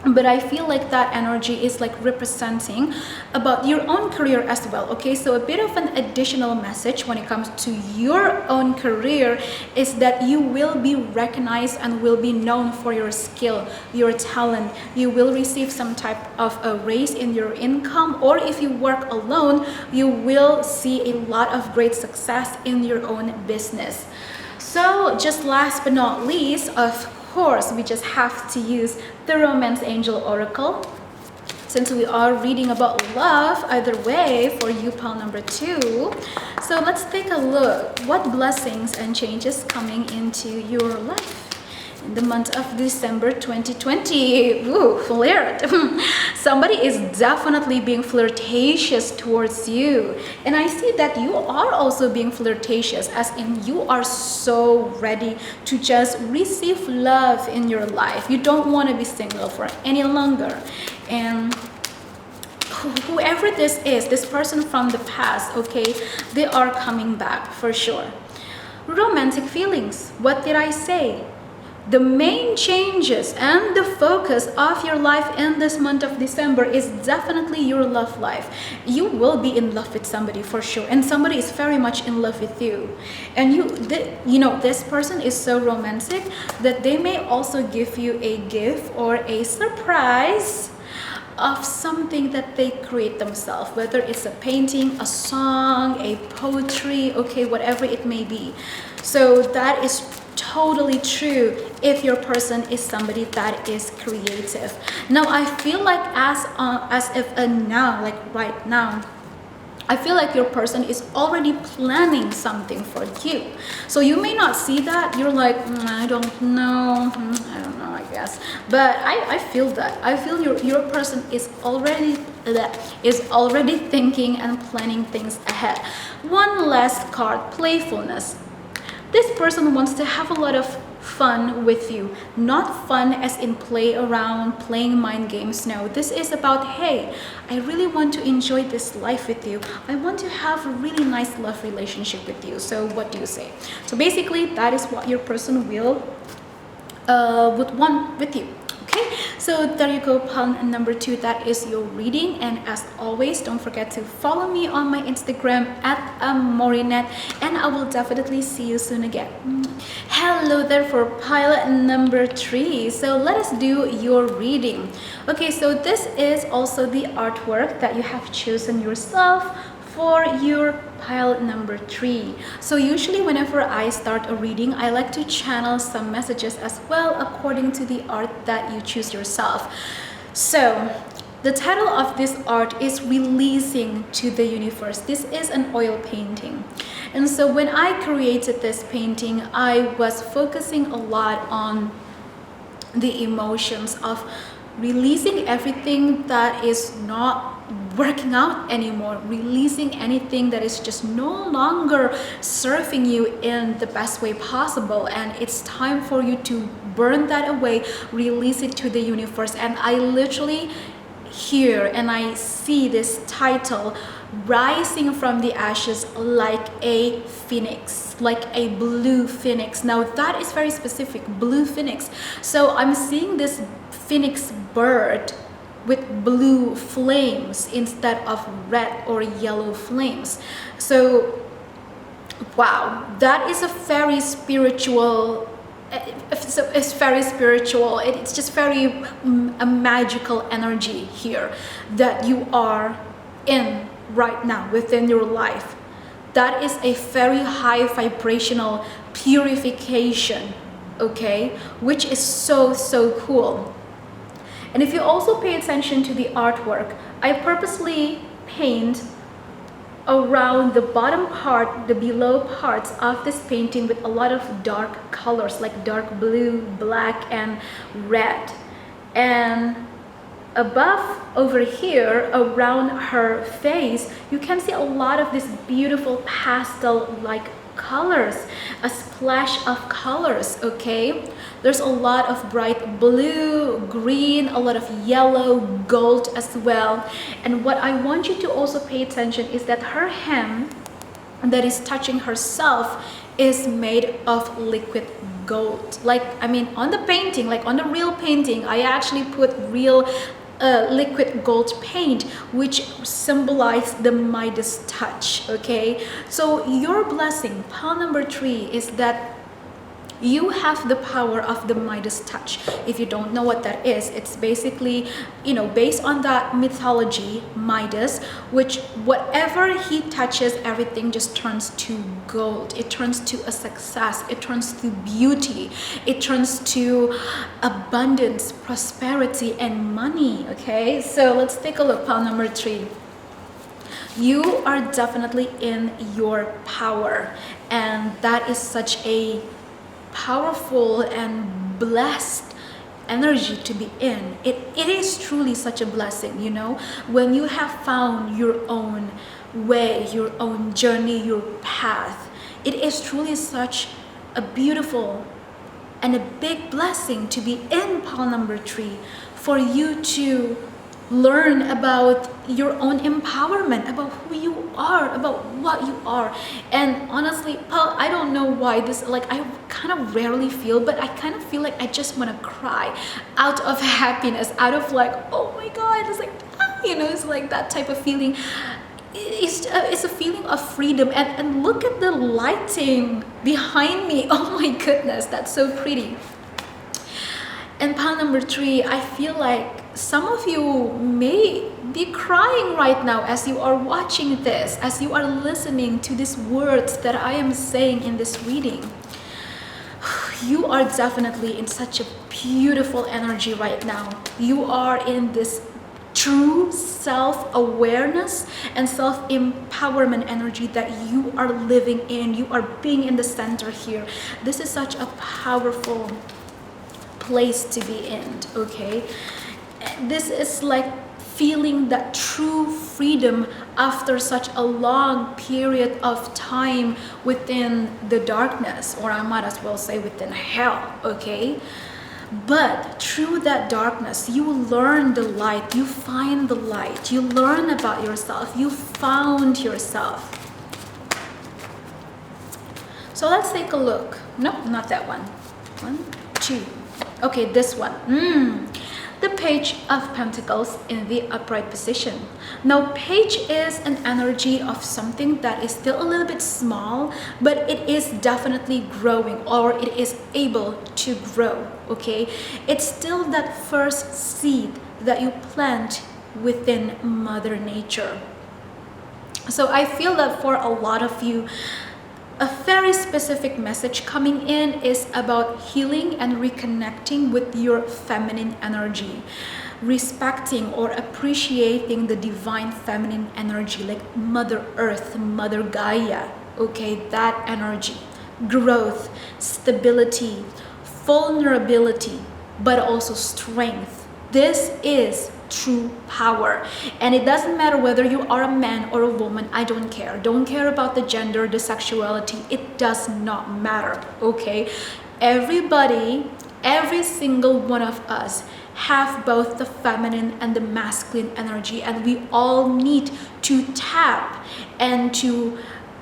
but I feel like that energy is like representing about your own career as well. Okay, so a bit of an additional message when it comes to your own career is that you will be recognized and will be known for your skill, your talent. You will receive some type of a raise in your income, or if you work alone, you will see a lot of great success in your own business. So just last but not least, of course, we just have to use the Romance Angel Oracle. Since we are reading about love either way for you, pile number 2. So let's take a look. What blessings and changes coming into your life in the month of December 2020? Ooh, flirt. Somebody is definitely being flirtatious towards you. And I see that you are also being flirtatious, as in you are so ready to just receive love in your life. You don't want to be single for any longer. And whoever this is, this person from the past, okay, they are coming back for sure. Romantic feelings. What did I say? The main changes and the focus of your life in this month of December is definitely your love life. You will be in love with somebody for sure, and somebody is very much in love with you. And you know, this person is so romantic that they may also give you a gift or a surprise of something that they create themselves, whether it's a painting, a song, a poetry, okay, whatever it may be. So that is totally true if your person is somebody that is creative. Now I feel like as if now, like right now, I feel like your person is already planning something for you. So you may not see that. You're like, I don't know. I don't know, I guess. But I feel that. I feel your person is already thinking and planning things ahead. One last card, playfulness. This person wants to have a lot of fun with you. Not fun as in play around, playing mind games. No, this is about, hey, I really want to enjoy this life with you. I want to have a really nice love relationship with you. So what do you say? So basically, that is what your person would want with you. Okay, so there you go, pile number 2. That is your reading. And as always, don't forget to follow me on my Instagram at Amourinette, and I will definitely see you soon again. Hello there for pile number 3. So let us do your reading. Okay, so this is also the artwork that you have chosen yourself for your pile number 3. So usually whenever I start a reading, I like to channel some messages as well according to the art that you choose yourself. So the title of this art is Releasing to the Universe. This is an oil painting. And so when I created this painting, I was focusing a lot on the emotions of releasing everything that is not working out anymore, releasing anything that is just no longer serving you in the best way possible, and it's time for you to burn that away, release it to the universe. And I literally hear and I see this title, rising from the ashes like a phoenix, like a blue phoenix. Now that is very specific, blue phoenix. So I'm seeing this phoenix bird with blue flames instead of red or yellow flames. So wow, that is a very spiritual, it's very spiritual. It's just very a magical energy here that you are in right now within your life. That is a very high vibrational purification, okay, which is so cool. And if you also pay attention to the artwork, I purposely paint around the bottom part, the below parts of this painting with a lot of dark colors like dark blue, black, and red. And above over here around her face, you can see a lot of this beautiful pastel like colors, a splash of colors, okay? There's a lot of bright blue, green, a lot of yellow, gold as well. And what I want you to also pay attention is that her hand that is touching herself is made of liquid gold. Like, I mean, on the painting, like on the real painting, I actually put real liquid gold paint, which symbolize the Midas touch, okay? So your blessing, pile number 3, is that you have the power of the Midas touch. If you don't know what that is, it's basically, you know, based on that mythology, Midas, which whatever he touches, everything just turns to gold. It turns to a success. It turns to beauty. It turns to abundance, prosperity, and money, okay? So let's take a look, pile number 3. You are definitely in your power, and that is such a powerful and blessed energy to be in. It is truly such a blessing, you know, when you have found your own way, your own journey, your path. It is truly such a beautiful and a big blessing to be in pile number 3, for you to learn about your own empowerment, about who you are, about what you are. And honestly, Paul, I don't know why this, like, I kind of rarely feel, but I kind of feel like I just want to cry out of happiness, out of like, oh my God, it's like, you know, it's like that type of feeling. It's a feeling of freedom. And look at the lighting behind me. Oh my goodness, that's so pretty. And pile number 3, I feel like some of you may be crying right now as you are watching this, as you are listening to these words that I am saying in this reading. You are definitely in such a beautiful energy right now. You are in this true self-awareness and self-empowerment energy that you are living in. You are being in the center here. This is such a powerful place to be in, okay? This is like feeling that true freedom after such a long period of time within the darkness, or I might as well say within hell, okay? But through that darkness, you learn the light, you find the light, you learn about yourself, you found yourself. So let's take a look. No, not that one. 1, 2. Okay, this one. The Page of Pentacles in the upright position. Now, page is an energy of something that is still a little bit small, but it is definitely growing, or it is able to grow, okay? It's still that first seed that you plant within Mother Nature. So I feel that for a lot of you, a very specific message coming in is about healing and reconnecting with your feminine energy, respecting or appreciating the divine feminine energy, like Mother Earth, Mother Gaia, okay, that energy, growth, stability, vulnerability, but also strength. This is true power, and it doesn't matter whether you are a man or a woman. I don't care about the gender, the sexuality. It does not matter, okay? Everybody, every single one of us have both the feminine and the masculine energy, and we all need to tap and to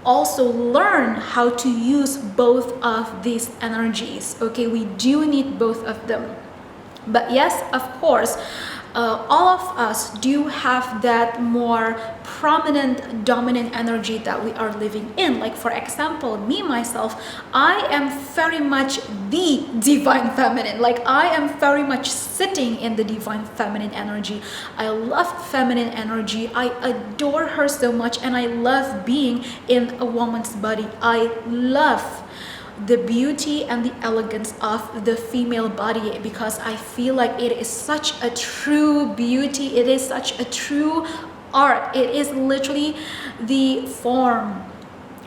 also learn how to use both of these energies, okay? We do need both of them. But yes, of course, all of us do have that more prominent, dominant energy that we are living in. Like, for example, me, myself, I am very much the divine feminine. Like, I am very much sitting in the divine feminine energy. I love feminine energy. I adore her so much, and I love being in a woman's body. I love the beauty and the elegance of the female body, because I feel like it is such a true beauty. It is such a true art. It is literally the form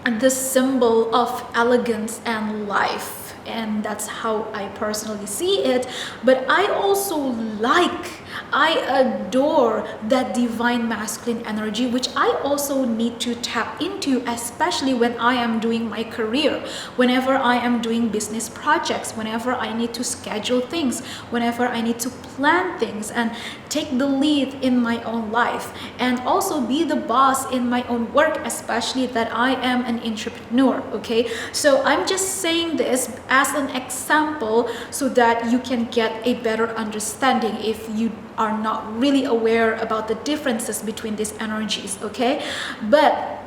and the symbol of elegance and life, and that's how I personally see it. But I also like I adore that divine masculine energy, which I also need to tap into, especially when I am doing my career, whenever I am doing business projects, whenever I need to schedule things, whenever I need to plan things and take the lead in my own life, and also be the boss in my own work, especially that I am an entrepreneur. Okay, so I'm just saying this as an example so that you can get a better understanding if you are not really aware about the differences between these energies. Okay, but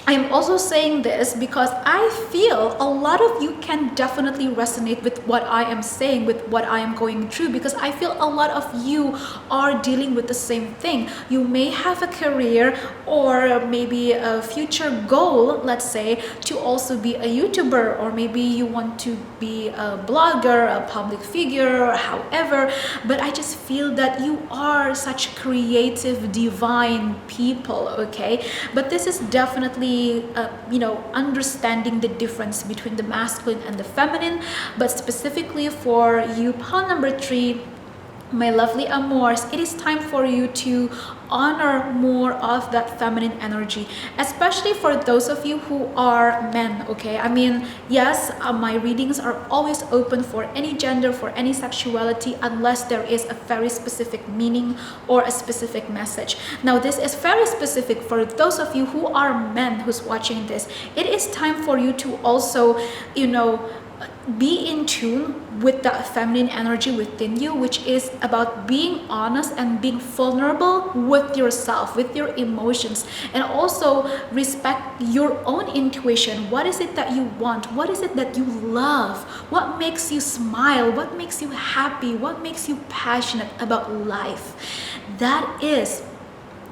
I'm also saying this because I feel a lot of you can definitely resonate with what I am saying, with what I am going through, because I feel a lot of you are dealing with the same thing. You may have a career or maybe a future goal, let's say, to also be a YouTuber, or maybe you want to be a blogger, a public figure, or however, but I just feel that you are such creative, divine people, okay? But this is definitely understanding the difference between the masculine and the feminine. But specifically for you, pawn number 3, my lovely amours, it is time for you to honor more of that feminine energy, especially for those of you who are men. Okay, I mean, yes, my readings are always open for any gender, for any sexuality, unless there is a very specific meaning or a specific message. Now this is very specific for those of you who are men who's watching this. It is time for you to also be in tune with the feminine energy within you, which is about being honest and being vulnerable with yourself, with your emotions, and also respect your own intuition. What is it that you want? What is it that you love? What makes you smile? What makes you happy? What makes you passionate about life? That is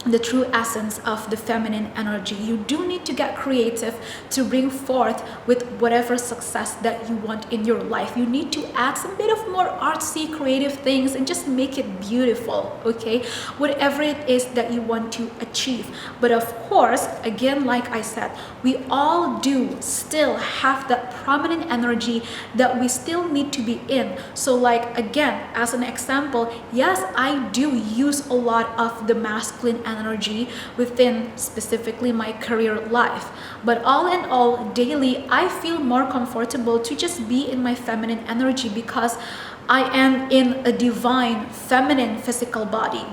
the true essence of the feminine energy. You do need to get creative to bring forth with whatever success that you want in your life. You need to add some bit of more artsy, creative things and just make it beautiful, okay? Whatever it is that you want to achieve. But of course, again, like I said, we all do still have that prominent energy that we still need to be in. So like, again, as an example, yes, I do use a lot of the masculine energy within specifically my career life, but all in all, daily I feel more comfortable to just be in my feminine energy because I am in a divine feminine physical body.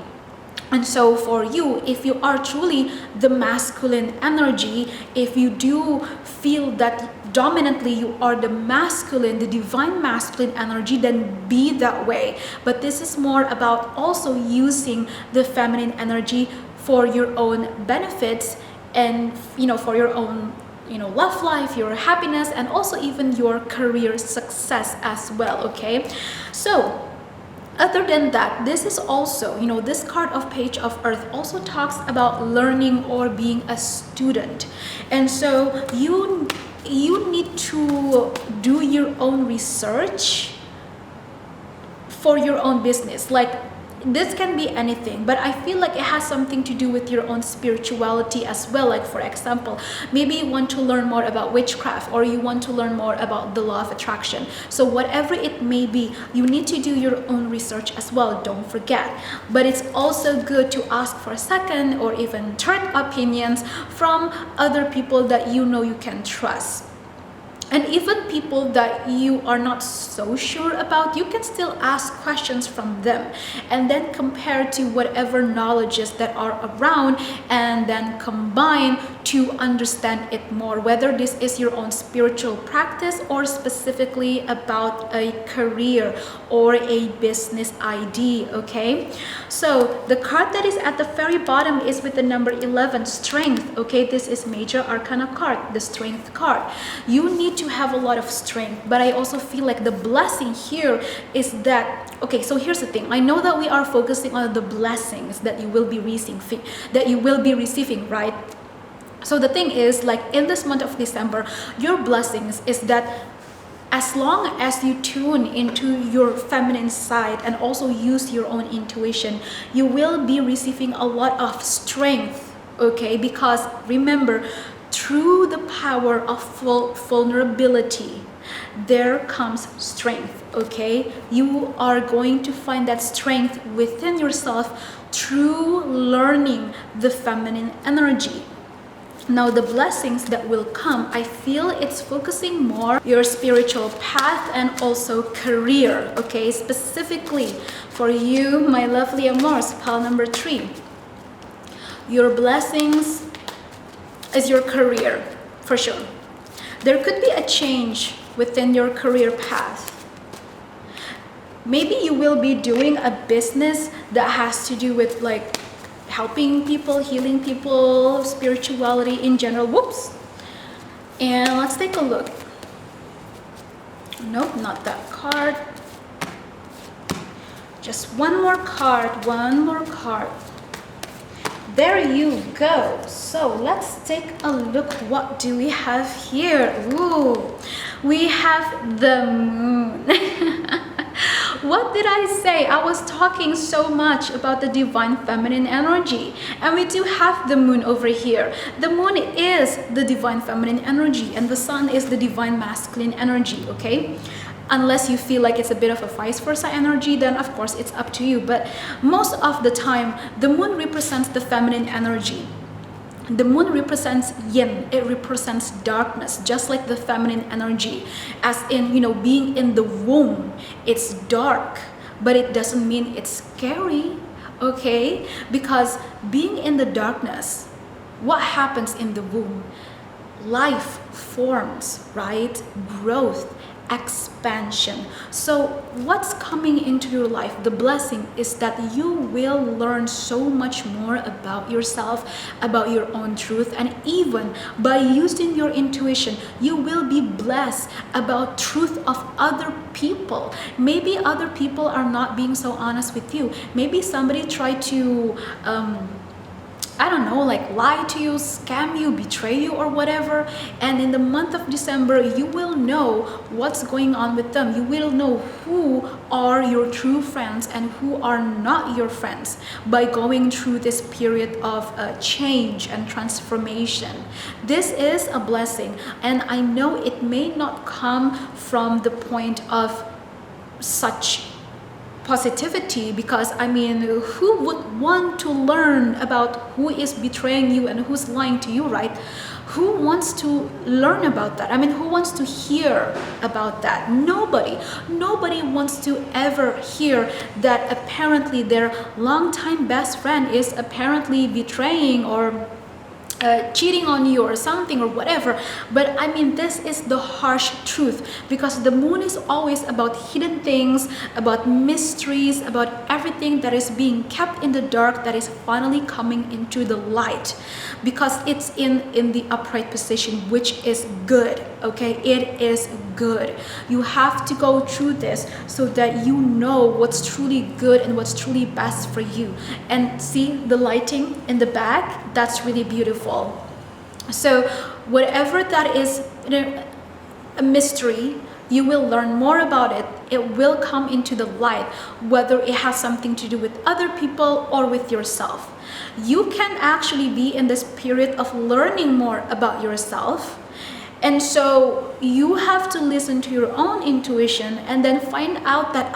And so for you, if you are truly the masculine energy, if you do feel that dominantly you are the masculine, the divine masculine energy, then be that way. But this is more about also using the feminine energy for your own benefits and for your own love life, your happiness, and also even your career success as well. Okay, so other than that, this is also, this card of Page of Earth also talks about learning or being a student. And so you need to do your own research for your own business. Like, this can be anything, but I feel like it has something to do with your own spirituality as well. Like, for example, maybe you want to learn more about witchcraft, or you want to learn more about the law of attraction. So whatever it may be, you need to do your own research as well, don't forget. But it's also good to ask for second or even third opinions from other people that you can trust. And even people that you are not so sure about, you can still ask questions from them and then compare to whatever knowledges that are around and then combine to understand it more, whether this is your own spiritual practice or specifically about a career or a business idea. Okay, so the card that is at the very bottom is with the number 11, Strength. Okay, this is major arcana card, the Strength card. You need to have a lot of strength, but I also feel like the blessing here is that, okay, so here's the thing. I know that we are focusing on the blessings that you will be receiving, right? So the thing is, like, in this month of December, your blessings is that as long as you tune into your feminine side and also use your own intuition, you will be receiving a lot of strength, okay? Because remember, through the power of vulnerability, there comes strength, okay? You are going to find that strength within yourself through learning the feminine energy. Now, the blessings that will come, I feel it's focusing more your spiritual path and also career, okay? Specifically for you, my lovely Amors, pile number 3. Your blessings is your career, for sure. There could be a change within your career path. Maybe you will be doing a business that has to do with like helping people, healing people, spirituality in general. Whoops. And let's take a look. Nope, not that card. Just one more card, one more card. There you go. So let's take a look. What do we have here? Ooh, we have the moon. What did I say? I was talking so much about the divine feminine energy, and we do have the moon over here. The moon is the divine feminine energy and the sun is the divine masculine energy, okay? Unless you feel like it's a bit of a vice versa energy, then of course it's up to you. But most of the time, the moon represents the feminine energy. The moon represents yin, it represents darkness, just like the feminine energy. As in, you know, being in the womb, it's dark, but it doesn't mean it's scary, okay? Because being in the darkness, what happens in the womb? Life forms, right? Growth, expansion. So what's coming into your life, the blessing, is that you will learn so much more about yourself, about your own truth, and even by using your intuition, you will be blessed about truth of other people. Maybe other people are not being so honest with you. Maybe somebody tried to I don't know, like lie to you, scam you, betray you or whatever. And in the month of December, you will know what's going on with them. You will know who are your true friends and who are not your friends by going through this period of change and transformation. This is a blessing, and I know it may not come from the point of such positivity, because I mean, who would want to learn about who is betraying you and who's lying to you, right? Who wants to learn about that? I mean, who wants to hear about that? Nobody wants to ever hear that apparently their longtime best friend is apparently betraying or cheating on you or something or whatever. But I mean, this is the harsh truth, because the moon is always about hidden things, about mysteries, about everything that is being kept in the dark that is finally coming into the light, because it's in the upright position, which is good, okay? It is good. You have to go through this so that you know what's truly good and what's truly best for you. And see the lighting in the back? That's really beautiful. So whatever that is, you know, a mystery, you will learn more about it. It will come into the light, whether it has something to do with other people or with yourself. You can actually be in this period of learning more about yourself. And so you have to listen to your own intuition and then find out that,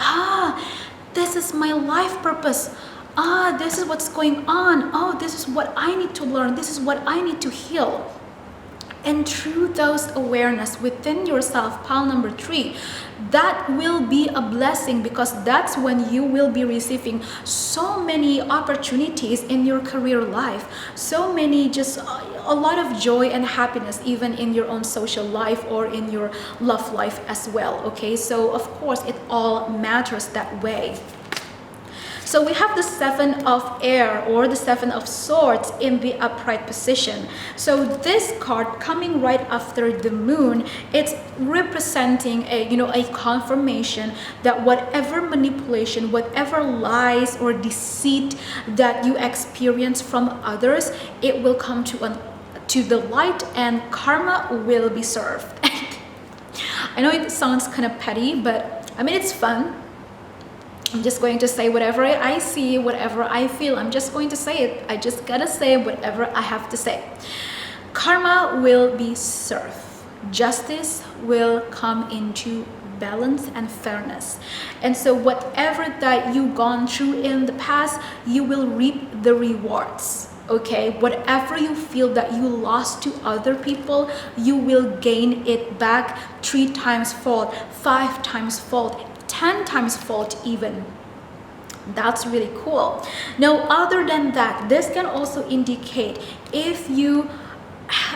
this is my life purpose. This is what's going on. This is what I need to learn. This is what I need to heal. And through those awareness within yourself, pile number 3, that will be a blessing, because that's when you will be receiving so many opportunities in your career life, so many, just a lot of joy and happiness, even in your own social life or in your love life as well, okay? So of course it all matters that way. So we have the 7 of air, or the 7 of swords, in the upright position. So this card coming right after the moon, it's representing a confirmation that whatever manipulation, whatever lies or deceit that you experience from others, it will come to the light and karma will be served. I know it sounds kind of petty, but I mean, it's fun. I'm just going to say whatever I see, whatever I feel. I'm just going to say it. I just gotta say whatever I have to say. Karma will be served. justice will come into balance and fairness. And so whatever that you've gone through in the past, you will reap the rewards. Okay, whatever you feel that you lost to other people, you will gain it back 3 times fold, 5 times fold, 10 times fold even. That's really cool. Now, other than that, this can also indicate if you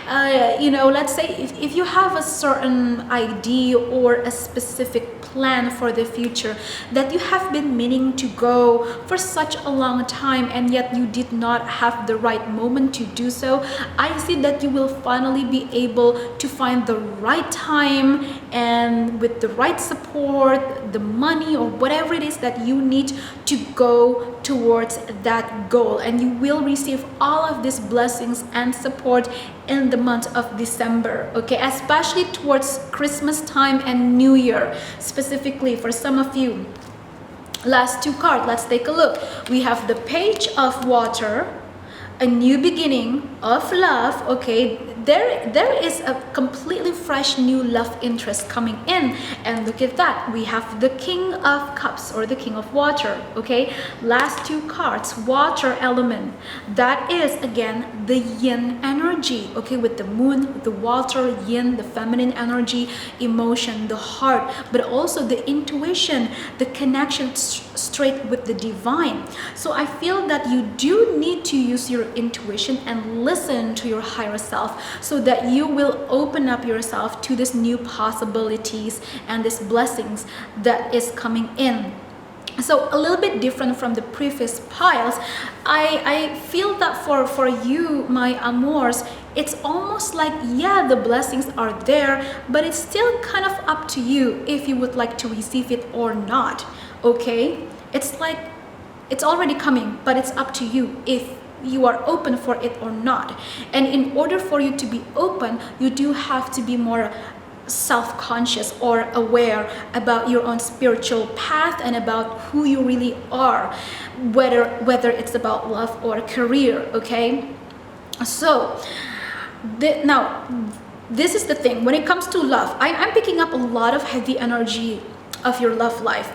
let's say if you have a certain idea or a specific plan for the future that you have been meaning to go for such a long time, and yet you did not have the right moment to do so, I see that you will finally be able to find the right time, and with the right support, the money or whatever it is that you need to go towards that goal, and you will receive all of these blessings and support in the month of December, okay, especially towards Christmas time and New Year, specifically for some of you. Last 2 cards, let's take a look. We have the Page of Water, a new beginning of love, okay. There is a completely fresh new love interest coming in, and look at that, we have the King of Cups or the King of Water, okay. Last 2 cards, water element, that is again the yin energy, okay, with the moon, the water, yin, the feminine energy, emotion, the heart, but also the intuition, the connection straight with the divine. So I feel that you do need to use your intuition and listen to your higher self, so that you will open up yourself to these new possibilities and these blessings that is coming in. So a little bit different from the previous piles, I feel that for you, my amours, it's almost like, yeah, the blessings are there, but it's still kind of up to you if you would like to receive it or not, okay. It's like it's already coming, but it's up to you if you are open for it or not. And in order for you to be open, you do have to be more self-conscious or aware about your own spiritual path and about who you really are, whether it's about love or career, okay. So now this is the thing, when it comes to love, I'm picking up a lot of heavy energy of your love life.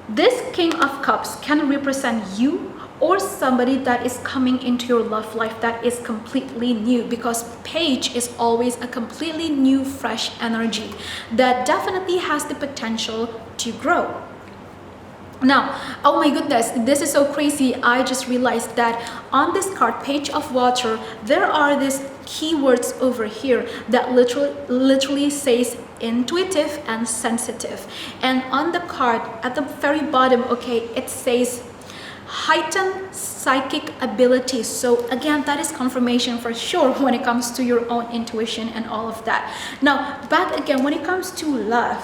This King of Cups can represent you or somebody that is coming into your love life that is completely new, because Page is always a completely new, fresh energy that definitely has the potential to grow. Now, oh my goodness, this is so crazy. I just realized that on this card, Page of Water, there are these keywords over here that literally says intuitive and sensitive. And on the card at the very bottom, okay, it says heightened psychic abilities. So again, that is confirmation for sure when it comes to your own intuition and all of that. Now, back again, when it comes to love,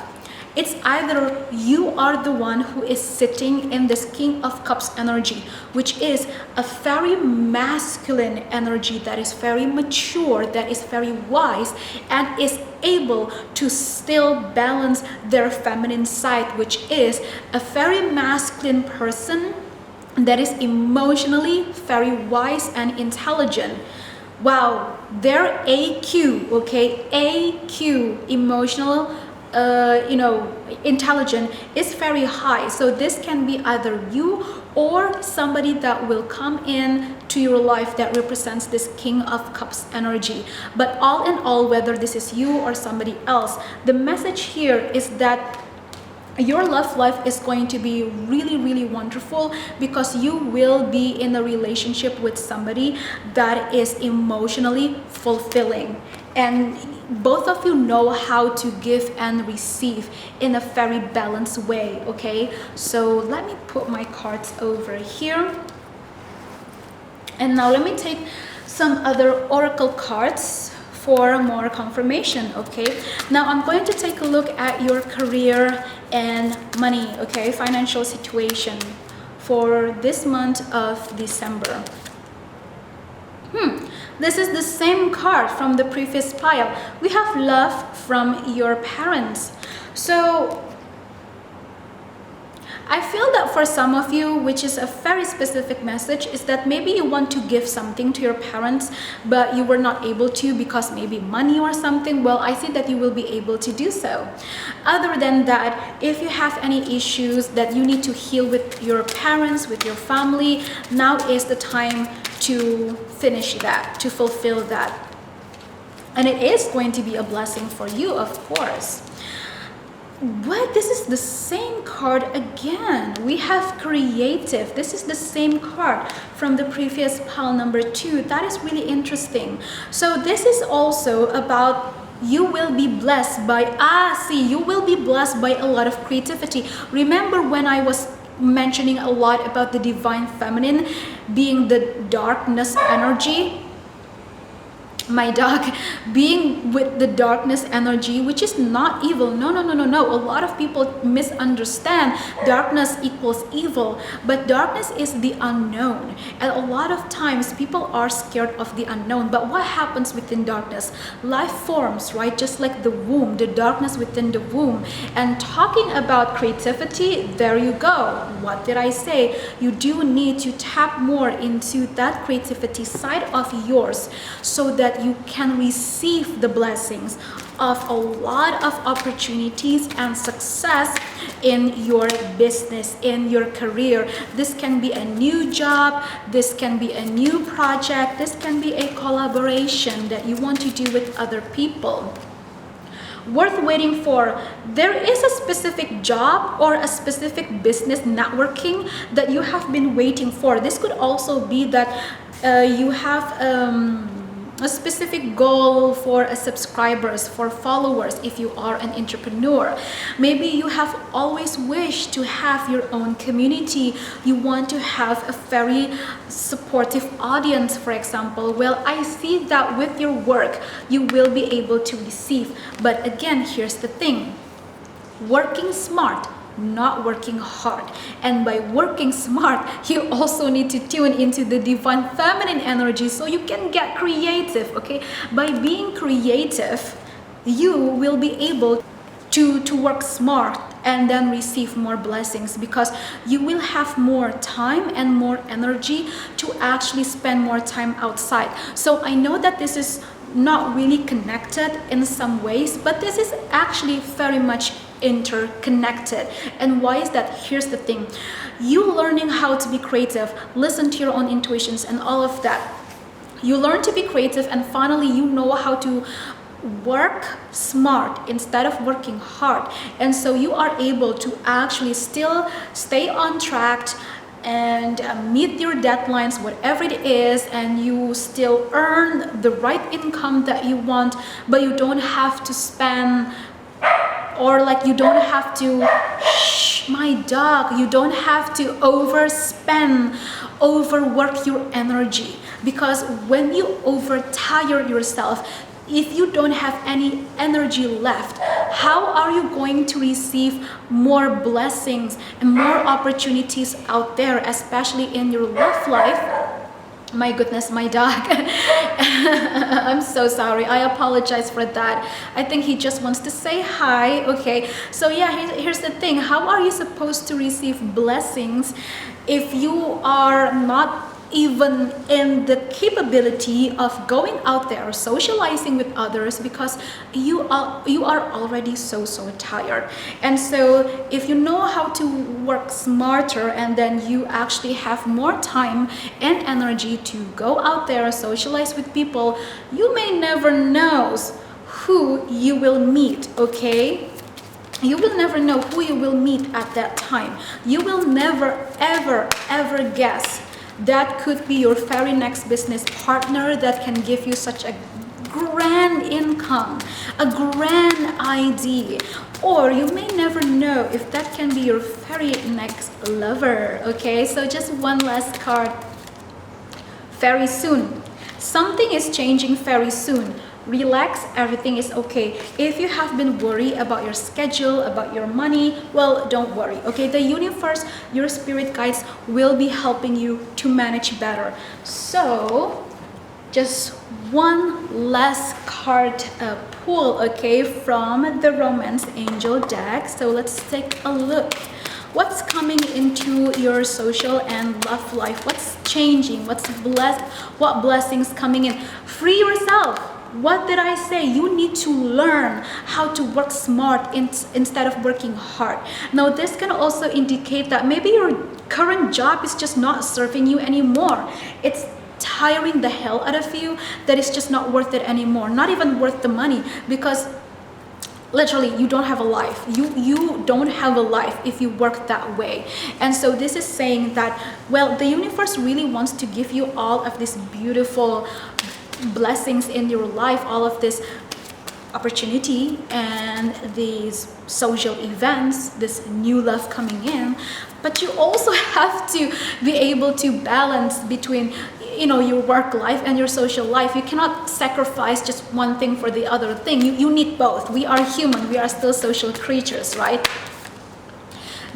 it's either you are the one who is sitting in this King of Cups energy, which is a very masculine energy that is very mature, that is very wise, and is able to still balance their feminine side, which is a very masculine person that is emotionally very wise and intelligent. Wow, their AQ, okay, AQ, emotional intelligent, is very high. So this can be either you or somebody that will come in to your life that represents this King of Cups energy. But all in all, whether this is you or somebody else, the message here is that your love life is going to be really, really wonderful, because you will be in a relationship with somebody that is emotionally fulfilling, and both of you know how to give and receive in a very balanced way, okay. So let me put my cards over here, and now let me take some other oracle cards for more confirmation, okay. Now I'm going to take a look at your career and money, okay, financial situation for this month of December. This is the same card from the previous pile. We have love from your parents. So I feel that But for some of you, which is a very specific message, is that maybe you want to give something to your parents, but you were not able to because maybe money or something. Well, I see that you will be able to do so. Other than that, if you have any issues that you need to heal with your parents, with your family, now is the time to finish that, to fulfill that. And it is going to be a blessing for you, of course. What? This is the same card again. We have creative. This is the same card from the previous pile number 2. That is really interesting. So this is also about you will be blessed by, you will be blessed by a lot of creativity. Remember when I was mentioning a lot about the divine feminine being the darkness energy? My dog being with the darkness energy, which is not evil. No. A lot of people misunderstand darkness equals evil, but darkness is the unknown, and a lot of times people are scared of the unknown. But what happens within darkness? Life forms, right? Just like the womb, the darkness within the womb. And talking about creativity, there you go. What did I say? You do need to tap more into that creativity side of yours so that you can receive the blessings of a lot of opportunities and success in your business, in your career. This can be a new job, this can be a new project, this can be a collaboration that you want to do with other people. Worth waiting for. There is a specific job or a specific business networking that you have been waiting for. This could also be that you have a specific goal for subscribers, for followers if you are an entrepreneur. Maybe you have always wished to have your own community. You want to have a very supportive audience, for example. Well, I see that with your work, you will be able to receive. But again, here's the thing. Working smart, not working hard. And by working smart, you also need to tune into the divine feminine energy so you can get creative, okay? By being creative, you will be able to work smart and then receive more blessings, because you will have more time and more energy to actually spend more time outside. So I know that this is not really connected in some ways, but this is actually very much interconnected. And why is that? Here's the thing. You learning how to be creative, listen to your own intuitions and all of that. You learn to be creative, and finally you know how to work smart instead of working hard. And so you are able to actually still stay on track and meet your deadlines, whatever it is, and you still earn the right income that you want, but you don't have to spend, or like you don't have to, my dog, you don't have to overspend, overwork your energy. Because when you overtire yourself, if you don't have any energy left, how are you going to receive more blessings and more opportunities out there, especially in your love life? My goodness, my dog. I'm so sorry. I apologize for that. I think he just wants to say hi. Okay, so yeah, here's the thing. How are you supposed to receive blessings if you are not even in the capability of going out there socializing with others, because you are already so tired? And so if you know how to work smarter, and then you actually have more time and energy to go out there socialize with people, you may never know who you will meet, okay? You will never know who you will meet at that time. You will never ever guess. That could be your very next business partner that can give you such a grand income, a grand idea. Or you may never know if that can be your very next lover, okay? So just one last card. Very soon. Something is changing very soon. Relax, everything is okay. If you have been worried about your schedule, about your money, well, don't worry, okay? The universe, your spirit guides will be helping you to manage better. So, just one last card pull, okay, from the Romance Angel deck. So let's take a look. What's coming into your social and love life? What's changing? What blessings coming in? Free yourself. What did I say? You need to learn how to work smart instead of working hard. Now, this can also indicate that maybe your current job is just not serving you anymore. It's tiring the hell out of you, that it's just not worth it anymore. Not even worth the money, because literally you don't have a life. You don't have a life if you work that way. And so this is saying that, well, the universe really wants to give you all of these beautiful blessings in your life, all of this opportunity and these social events, this new love coming in, but you also have to be able to balance between, you know, your work life and your social life. You cannot sacrifice just one thing for the other thing. You need both. We are human. We are still social creatures, right?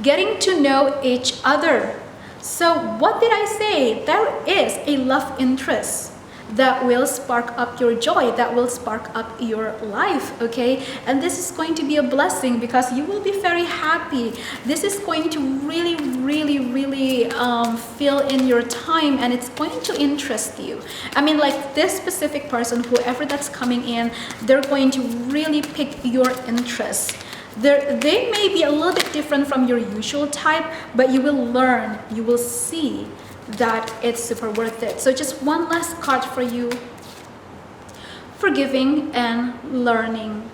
Getting to know each other. So what did I say? There is a love interest that will spark up your joy, that will spark up your life, okay? And this is going to be a blessing because you will be very happy. This is going to really fill in your time, and it's going to interest you. I mean, like this specific person, whoever that's coming in, they're going to really pick your interest. They may be a little bit different from your usual type, but you will learn, you will see that it's super worth it. So just one last card for you: forgiving and learning.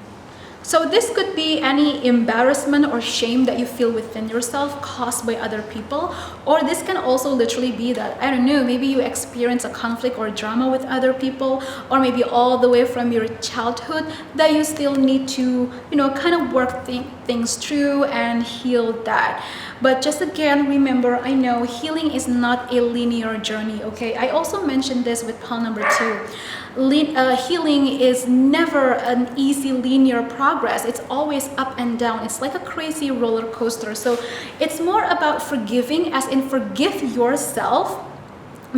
So this could be any embarrassment or shame that you feel within yourself caused by other people, or this can also literally be that, I don't know, maybe you experience a conflict or drama with other people, or maybe all the way from your childhood that you still need to, you know, kind of work things through and heal that. But just again, remember, I know healing is not a linear journey, okay? I also mentioned this with pile number 2. Healing is never an easy linear progress. It's always up and down. It's like a crazy roller coaster. So it's more about forgiving, as in forgive yourself,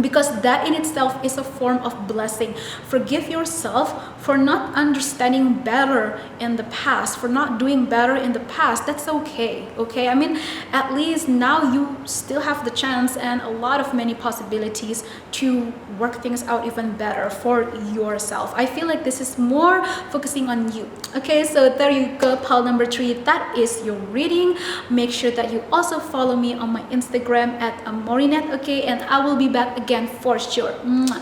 because that in itself is a form of blessing. Forgive yourself for not understanding better in the past, for not doing better in the past. That's okay, okay? I mean, at least now you still have the chance and a lot of many possibilities to work things out even better for yourself. I feel like this is more focusing on you. Okay, so there you go, pile number 3. That is your reading. Make sure that you also follow me on my Instagram at Amourinette, okay? And I will be back again for sure. Mwah.